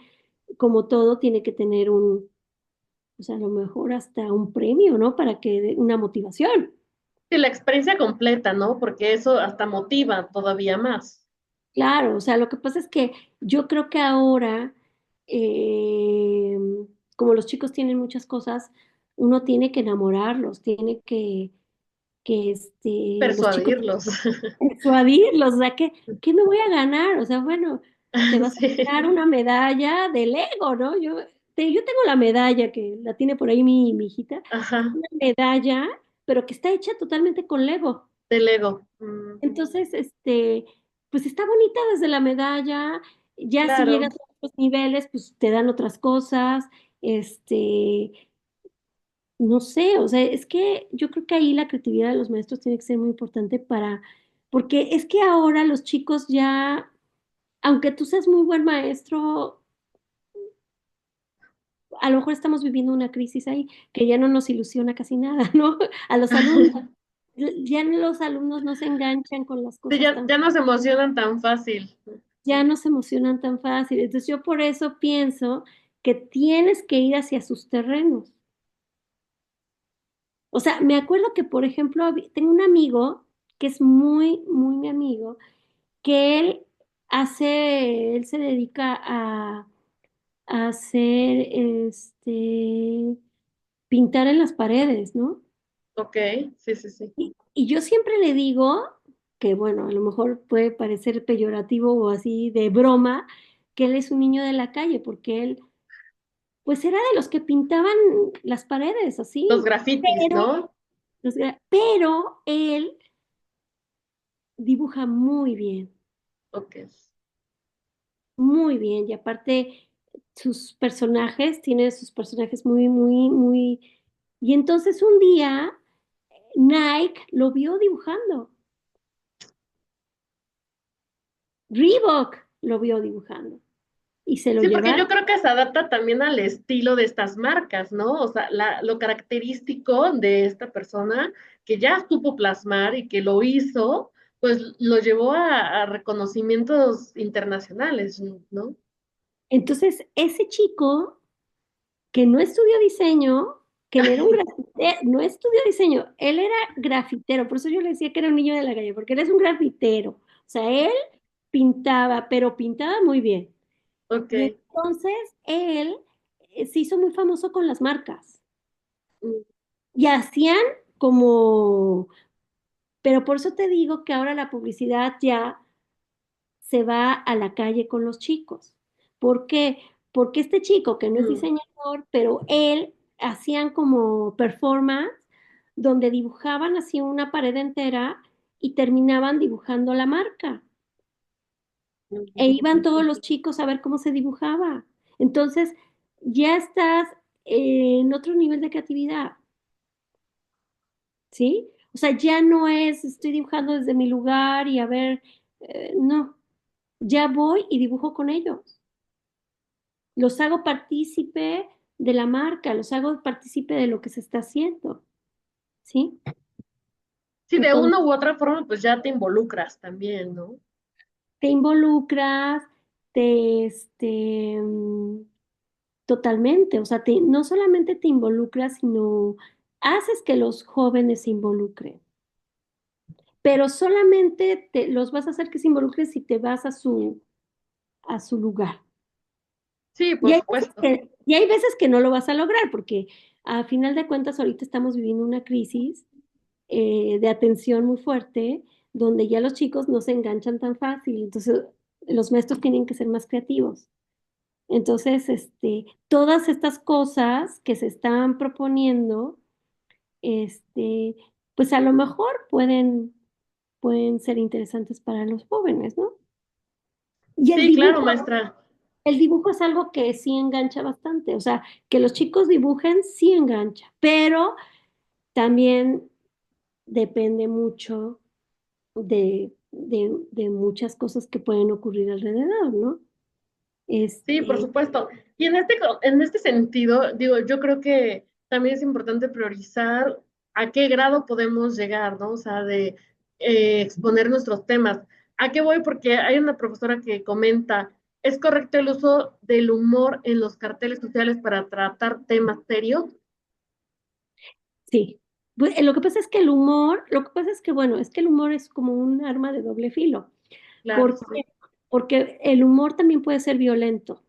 como todo, tiene que tener o sea, a lo mejor hasta un premio, ¿no? Para que una motivación. Sí, la experiencia completa, ¿no? Porque eso hasta motiva todavía más. Claro, o sea, lo que pasa es que yo creo que ahora, eh, como los chicos tienen muchas cosas, uno tiene que enamorarlos, tiene que los chicos Persuadirlos. persuadirlos, o sea, ¿qué me voy a ganar? O sea, bueno, te vas a ganar Sí. una medalla de Lego, ¿no? Yo tengo la medalla que la tiene por ahí mi hijita, Ajá, una medalla, pero que está hecha totalmente con Lego. del ego. Mm, Entonces, pues está bonita desde la medalla, ya si claro. llegas a otros niveles, pues te dan otras cosas, no sé, o sea, es que yo creo que ahí la creatividad de los maestros tiene que ser muy importante porque es que ahora los chicos ya, aunque tú seas muy buen maestro, a lo mejor estamos viviendo una crisis ahí que ya no nos ilusiona casi nada, ¿no? A los alumnos, ya los alumnos no se enganchan con las Sí, cosas ya, tan, ya no se emocionan tan fácil. ya no se emocionan tan fácil. Entonces yo por eso pienso que tienes que ir hacia sus terrenos. O sea, me acuerdo que, por ejemplo, tengo un amigo que es muy, muy mi amigo, que él se dedica a hacer, pintar en las paredes, ¿no? Ok, sí, sí, sí. Y yo siempre le digo, que bueno, a lo mejor puede parecer peyorativo o así de broma, que él es un niño de la calle, porque él, pues era de los que pintaban las paredes, Los así, grafitis, pero, ¿no? pero él dibuja Ok. muy bien, y aparte tiene sus personajes muy, muy, muy... Y entonces un día Nike lo vio dibujando, Reebok lo vio dibujando y se lo Sí, porque yo llevaron. creo que se adapta también al estilo de estas marcas, ¿no? O sea, lo característico de esta persona que ya supo plasmar y que lo hizo, pues lo llevó a reconocimientos internacionales, ¿no? Entonces, ese chico que no estudió diseño, que él era un grafitero, no estudió diseño, él era grafitero, por eso yo le decía que era un niño de la calle, porque él es un grafitero. O sea, él pintaba, pero pintaba muy bien. Ok. Y entonces él se hizo muy famoso con las marcas Mm, y hacían como, pero por eso te digo que ahora la publicidad ya se va a la calle con los chicos. ¿Por qué? Porque este chico que no es mm, diseñador, pero él hacían como performance donde dibujaban así una pared entera y terminaban dibujando la marca. E mm. iban todos los chicos a ver cómo se dibujaba. Entonces, ya estás en otro nivel de creatividad, ¿sí? O sea, ya no es estoy dibujando desde mi lugar y a ver, no, ya voy y dibujo con ellos. Los hago partícipe de la marca, los hago partícipe de lo que se está haciendo, ¿sí? Sí, de Entonces, una u otra forma, pues ya te involucras también, ¿no? te involucras, te, totalmente. O sea, no solamente te involucras, sino haces que los jóvenes se involucren. Pero solamente los vas a hacer que se involucren si te vas a su lugar. Sí, por supuesto. Y hay veces que no lo vas a lograr, porque a final de cuentas ahorita estamos viviendo una crisis de atención muy fuerte, donde ya los chicos no se enganchan tan fácil, entonces los maestros tienen que ser más creativos. Entonces, todas estas cosas que se están proponiendo, este, pues a lo mejor pueden ser interesantes para los jóvenes, ¿no? Y Sí, claro, maestra. el dibujo es algo que sí engancha bastante, o sea, que los chicos dibujen sí engancha, pero también depende mucho de muchas cosas que pueden ocurrir alrededor, ¿no? Sí, por Este, supuesto. Y en este sentido, digo, yo creo que también es importante priorizar a qué grado podemos llegar, ¿no? O sea, de exponer nuestros temas. ¿A qué voy? Porque hay una profesora que comenta, ¿es correcto el uso del humor en los carteles sociales para tratar temas serios? sí. Pues, lo que pasa es que el humor, lo que pasa es que, bueno, es que el humor es como un arma de doble filo. Claro, ¿Por sí. qué? Porque el humor también puede ser violento,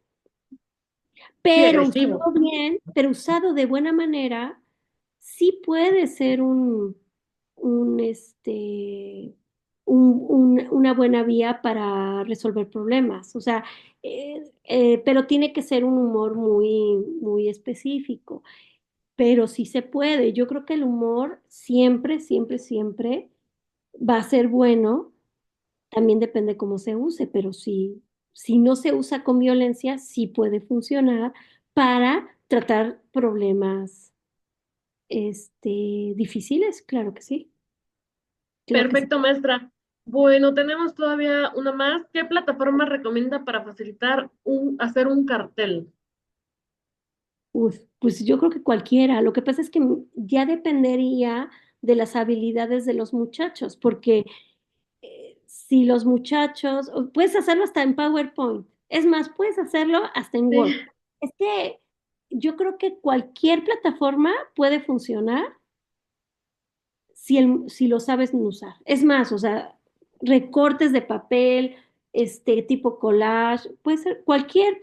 Sí, agresivo. pero usado de buena manera, sí puede ser un, este, una buena vía para resolver problemas. O sea, pero tiene que ser un humor muy, muy específico. Pero sí se puede. Yo creo que el humor siempre, siempre, siempre va a ser bueno. También depende cómo se use, pero si no se usa con violencia, sí puede funcionar para tratar problemas, difíciles. Claro que sí, claro que sí. Perfecto, maestra. Bueno, tenemos todavía una más. ¿Qué plataforma recomienda para facilitar hacer un cartel? Uf, pues yo creo que cualquiera. Lo que pasa es que ya dependería de las habilidades de los muchachos, porque si los muchachos, puedes hacerlo hasta en PowerPoint. Es más, puedes hacerlo hasta en Sí. Word. Es que yo creo que cualquier plataforma puede funcionar si lo sabes usar. Es más, o sea, recortes de papel, tipo collage, puede ser cualquier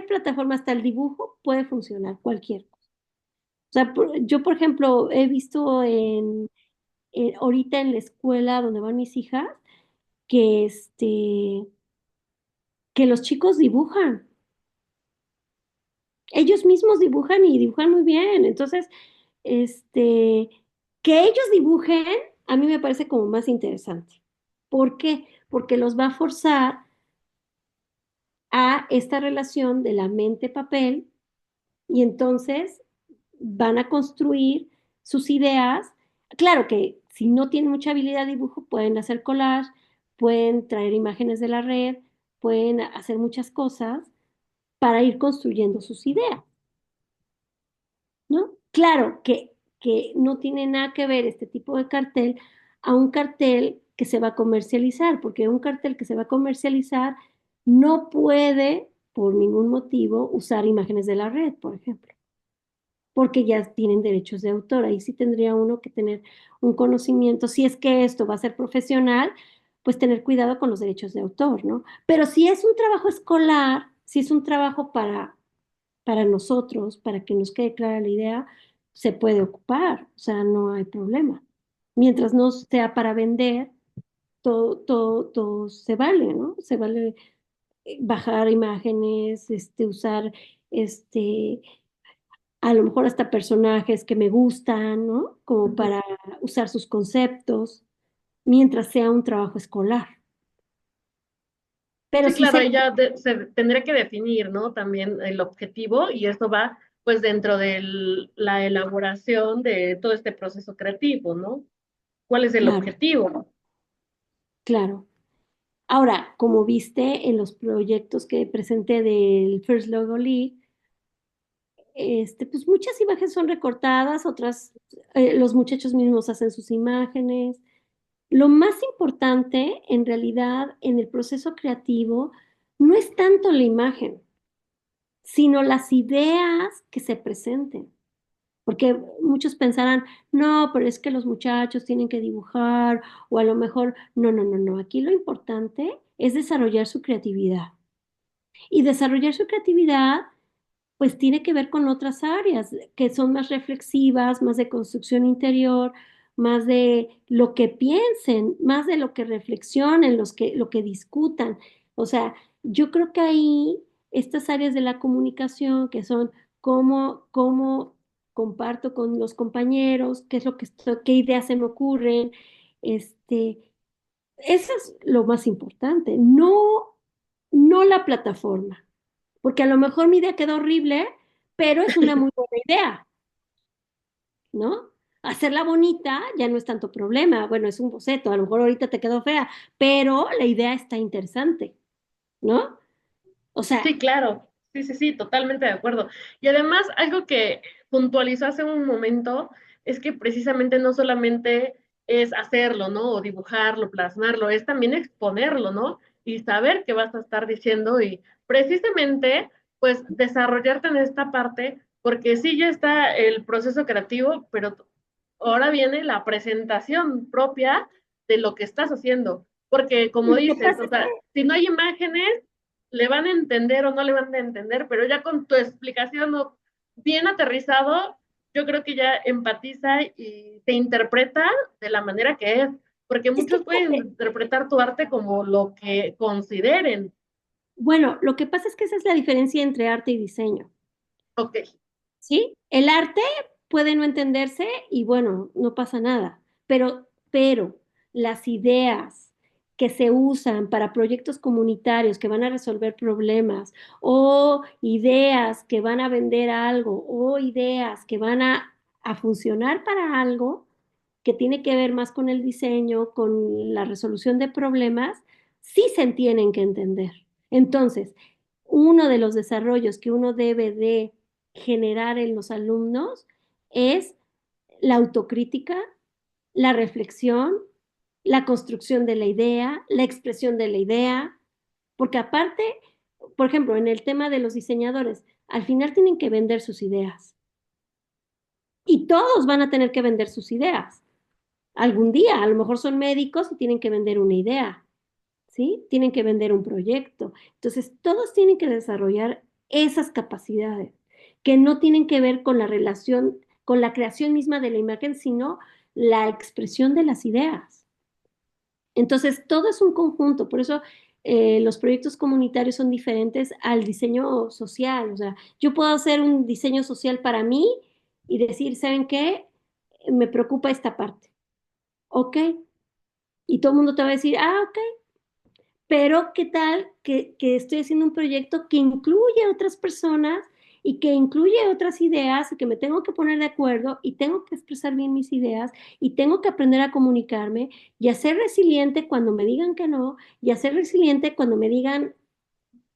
plataforma, hasta el dibujo puede funcionar, cualquier. O sea, yo, por ejemplo, he visto ahorita en la escuela donde van mis hijas que, que los chicos dibujan. Ellos mismos dibujan y dibujan muy bien. Entonces, este, que ellos dibujen, a mí me parece como más interesante. ¿Por qué? Porque los va a forzar a esta relación de la mente-papel y entonces van a construir sus ideas. Claro que si no tienen mucha habilidad de dibujo, pueden hacer collage, pueden traer imágenes de la red, pueden hacer muchas cosas para ir construyendo sus ideas, ¿no? Claro que no tiene nada que ver este tipo de cartel a un cartel que se va a comercializar, porque un cartel que se va a comercializar no puede, por ningún motivo, usar imágenes de la red, por ejemplo, porque ya tienen derechos de autor. Ahí sí tendría uno que tener un conocimiento. Si es que esto va a ser profesional, pues tener cuidado con los derechos de autor, ¿no? Pero si es un trabajo escolar, si es un trabajo para nosotros, para que nos quede clara la idea, se puede ocupar, o sea, no hay problema. Mientras no sea para vender, todo se vale, ¿no? Se vale bajar imágenes, usar, este, a lo mejor hasta personajes que me gustan, ¿no? Como Ujú. para usar sus conceptos, mientras sea un trabajo escolar. Pero Sí, sí claro, se... ahí ya se tendría que definir, ¿no? También el objetivo y eso va pues dentro de la elaboración de todo este proceso creativo, ¿no? ¿Cuál es el Claro, objetivo? claro. Ahora, como viste en los proyectos que presenté del First Logo League, pues muchas imágenes son recortadas, otras, los muchachos mismos hacen sus imágenes. Lo más importante, en realidad, en el proceso creativo, no es tanto la imagen, sino las ideas que se presenten. Porque muchos pensarán, no, pero es que los muchachos tienen que dibujar, o a lo mejor, no, no, no, no. Aquí lo importante es desarrollar su creatividad. Y desarrollar su creatividad, pues tiene que ver con otras áreas que son más reflexivas, más de construcción interior, más de lo que piensen, más de lo que reflexionen, lo que discutan. O sea, yo creo que ahí estas áreas de la comunicación, que son cómo comparto con los compañeros, qué es lo que qué ideas se me ocurren, este, eso es lo más importante, no la plataforma, porque a lo mejor mi idea quedó horrible, pero es una muy buena idea, ¿no? Hacerla bonita ya no es tanto problema, bueno, es un boceto, a lo mejor ahorita te quedó fea, pero la idea está interesante, ¿no? O sea, Sí, claro. Sí, sí, sí, totalmente de acuerdo. Y además, algo que puntualizó hace un momento es que precisamente no solamente es hacerlo, ¿no? O dibujarlo, plasmarlo, es también exponerlo, ¿no? Y saber qué vas a estar diciendo y precisamente, pues, desarrollarte en esta parte, porque sí ya está el proceso creativo, pero ahora viene la presentación propia de lo que estás haciendo. Porque, como lo que dices, pasa o es que, sea, si no hay imágenes, le van a entender o no le van a entender, pero ya con tu explicación bien aterrizado, yo creo que ya empatiza y te interpreta de la manera que es, porque es que muchos pueden fíjate, interpretar tu arte como lo que consideren. bueno, lo que pasa es que esa es la diferencia entre arte y diseño. Ok, ¿Sí? El arte puede no entenderse y bueno, no pasa nada, pero las ideas que se usan para proyectos comunitarios que van a resolver problemas o ideas que van a vender algo o ideas que van a funcionar para algo que tiene que ver más con el diseño, con la resolución de problemas, sí se tienen que entender. Entonces, uno de los desarrollos que uno debe de generar en los alumnos es la autocrítica, la reflexión, la construcción de la idea, la expresión de la idea, porque aparte, por ejemplo, en el tema de los diseñadores, al final tienen que vender sus ideas y todos van a tener que vender sus ideas. Algún día, a lo mejor son médicos y tienen que vender una idea, ¿sí? Tienen que vender un proyecto. Entonces, todos tienen que desarrollar esas capacidades que no tienen que ver con la relación, con la creación misma de la imagen, sino la expresión de las ideas. Entonces, todo es un conjunto, por eso los proyectos comunitarios son diferentes al diseño social. O sea, yo puedo hacer un diseño social para mí y decir, ¿saben qué? Me preocupa esta parte. Ok. Y todo el mundo te va a decir, ah, ok. Pero ¿qué tal que estoy haciendo un proyecto que incluye a otras personas y que incluye otras ideas y que me tengo que poner de acuerdo y tengo que expresar bien mis ideas y tengo que aprender a comunicarme y a ser resiliente cuando me digan que no y a ser resiliente cuando me digan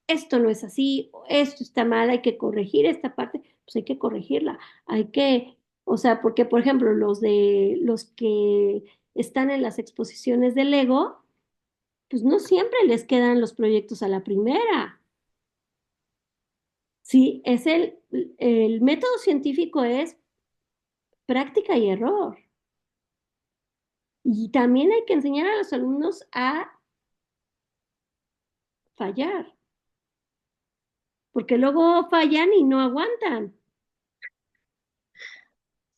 esto no es así, esto está mal, hay que corregir esta parte, pues hay que corregirla, hay que, o sea, porque por ejemplo los que están en las exposiciones de Lego, pues no siempre les quedan los proyectos a la primera. Sí, el método científico es práctica y error. Y también hay que enseñar a los alumnos a fallar, porque luego fallan y no aguantan.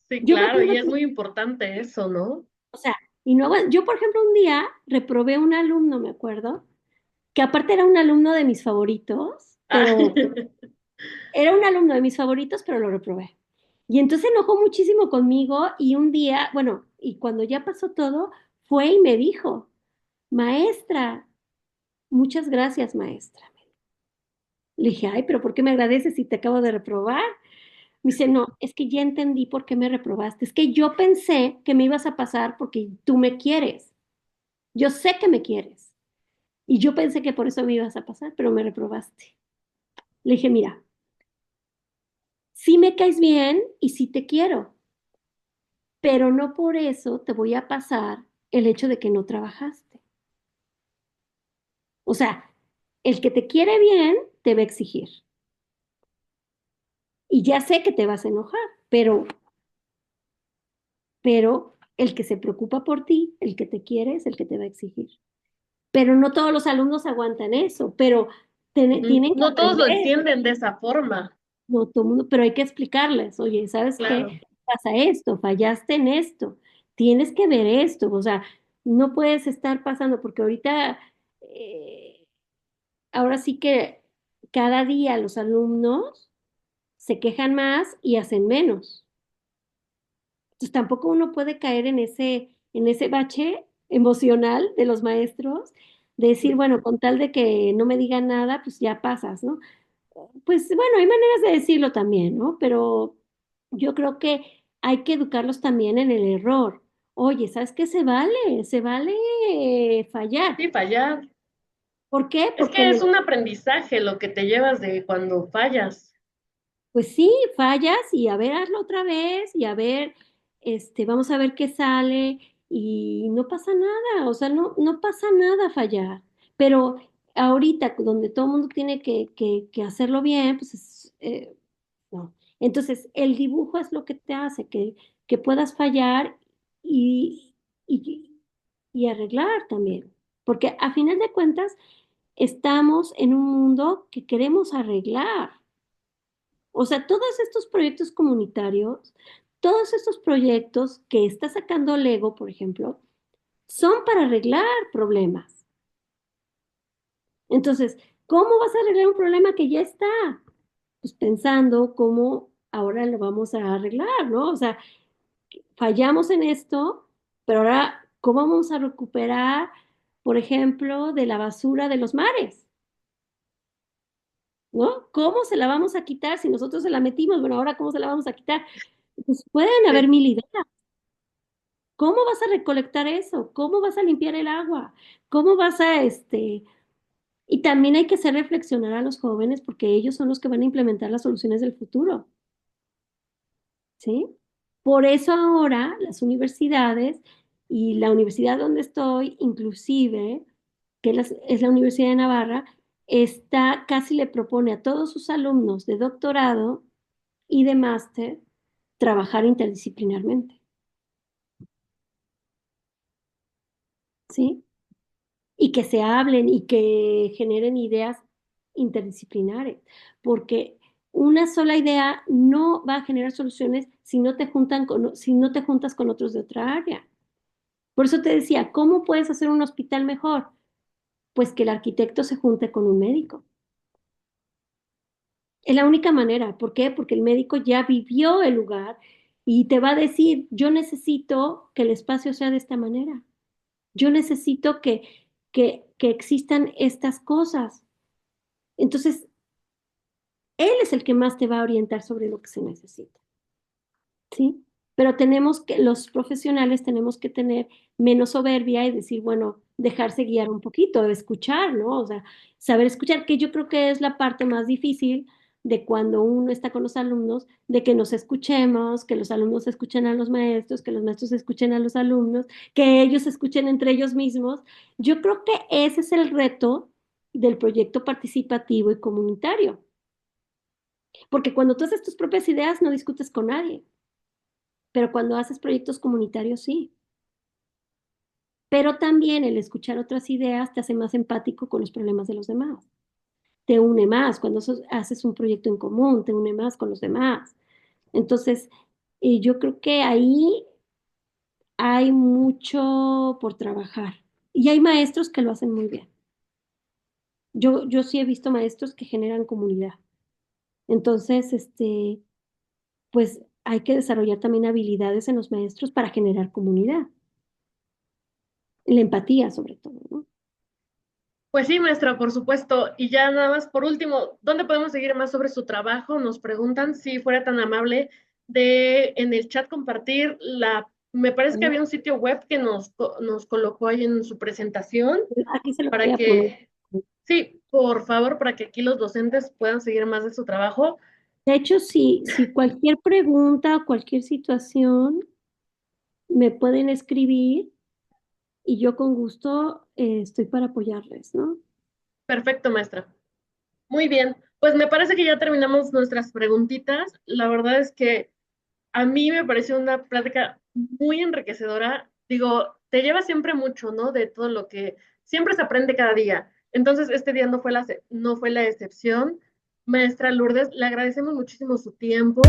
sí, Yo me claro, acuerdo y es que, muy importante eso, ¿no? o sea, y no yo por ejemplo un día reprobé un alumno, me acuerdo, que aparte era un alumno de mis favoritos, Ah, pero era un alumno de mis favoritos, pero lo reprobé. Y entonces se enojó muchísimo conmigo y un día, bueno, y cuando ya pasó todo, fue y me dijo, maestra, muchas gracias, maestra. Le dije, ay, pero ¿por qué me agradeces si te acabo de reprobar? Me dice, no, es que ya entendí por qué me reprobaste. Es que yo pensé que me ibas a pasar porque tú me quieres. Yo sé que me quieres. Y yo pensé que por eso me ibas a pasar, pero me reprobaste. Le dije, mira, sí me caes bien y sí te quiero, pero no por eso te voy a pasar el hecho de que no trabajaste. O sea, el que te quiere bien te va a exigir. Y ya sé que te vas a enojar, pero el que se preocupa por ti, el que te quiere, es el que te va a exigir. Pero no todos los alumnos aguantan eso, pero tienen que No todos lo aprender, entienden de esa forma, no todo mundo, pero hay que explicarles, oye, ¿sabes claro. qué? Pasa esto, fallaste en esto, tienes que ver esto, o sea, no puedes estar pasando, porque ahorita, eh, ahora sí que cada día los alumnos se quejan más y hacen menos. Entonces tampoco uno puede caer en ese bache emocional de los maestros, de decir, bueno, con tal de que no me digan nada, pues ya pasas, ¿no? Pues bueno, hay maneras de decirlo también, ¿no? Pero yo creo que hay que educarlos también en el error. Oye, ¿sabes qué? Se vale fallar. Sí, fallar. ¿Por qué? Es Porque que es un aprendizaje lo que te llevas de cuando fallas. pues sí, fallas y a ver, hazlo otra vez y a ver, vamos a ver qué sale y no pasa nada, o sea, no pasa nada fallar. Pero ahorita, donde todo el mundo tiene que hacerlo bien, pues no. Entonces, el dibujo es lo que te hace que puedas fallar y, y, y arreglar también. Porque a final de cuentas, estamos en un mundo que queremos arreglar. O sea, todos estos proyectos comunitarios, todos estos proyectos que está sacando Lego, por ejemplo, son para arreglar problemas. Entonces, ¿cómo vas a arreglar un problema que ya está? Pues pensando cómo ahora lo vamos a arreglar, ¿no? O sea, fallamos en esto, pero ahora, ¿cómo vamos a recuperar, por ejemplo, de la basura de los mares? ¿No? ¿Cómo se la vamos a quitar si nosotros se la metimos? Bueno, ahora, ¿cómo se la vamos a quitar? Pues pueden haber Sí. mil ideas. ¿Cómo vas a recolectar eso? ¿Cómo vas a limpiar el agua? ¿Cómo vas a? Y también hay que hacer reflexionar a los jóvenes porque ellos son los que van a implementar las soluciones del futuro, ¿sí? Por eso ahora las universidades y la universidad donde estoy, inclusive, que es la Universidad de Navarra, casi le propone a todos sus alumnos de doctorado y de máster trabajar interdisciplinarmente, ¿sí? Y que se hablen y que generen ideas interdisciplinares, porque una sola idea no va a generar soluciones si no te juntas con otros de otra área. Por eso te decía, ¿cómo puedes hacer un hospital mejor? Pues que el arquitecto se junte con un médico. Es la única manera. ¿Por qué? Porque el médico ya vivió el lugar y te va a decir, yo necesito que el espacio sea de esta manera. Yo necesito que existan estas cosas. Entonces, él es el que más te va a orientar sobre lo que se necesita, ¿sí? Pero los profesionales tenemos que tener menos soberbia y decir, bueno, dejarse guiar un poquito, escuchar, ¿no? O sea, saber escuchar, que yo creo que es la parte más difícil de cuando uno está con los alumnos, de que nos escuchemos, que los alumnos escuchen a los maestros, que los maestros escuchen a los alumnos, que ellos escuchen entre ellos mismos. Yo creo que ese es el reto del proyecto participativo y comunitario. Porque cuando tú haces tus propias ideas no discutes con nadie, pero cuando haces proyectos comunitarios sí. Pero también el escuchar otras ideas te hace más empático con los problemas de los demás. Te une más cuando haces un proyecto en común, te une más con los demás. Entonces, yo creo que ahí hay mucho por trabajar. Y hay maestros que lo hacen muy bien. Yo sí he visto maestros que generan comunidad. Entonces, pues hay que desarrollar también habilidades en los maestros para generar comunidad, la empatía sobre todo, ¿no? Pues sí, maestra, por supuesto. Y ya nada más, por último, ¿dónde podemos seguir más sobre su trabajo? Nos preguntan si fuera tan amable de en el chat compartir me parece que había un sitio web que nos colocó ahí en su presentación Aquí se lo voy para a poner. que, sí, por favor, para que aquí los docentes puedan seguir más de su trabajo. De hecho, si cualquier pregunta o cualquier situación me pueden escribir y yo con gusto estoy para apoyarles, ¿no? Perfecto, maestra. Muy bien. Pues me parece que ya terminamos nuestras preguntitas. La verdad es que a mí me pareció una plática muy enriquecedora. Digo, te lleva siempre mucho, ¿no? De todo lo que siempre se aprende cada día. Entonces, este día no fue la excepción. Maestra Lourdes, le agradecemos muchísimo su tiempo.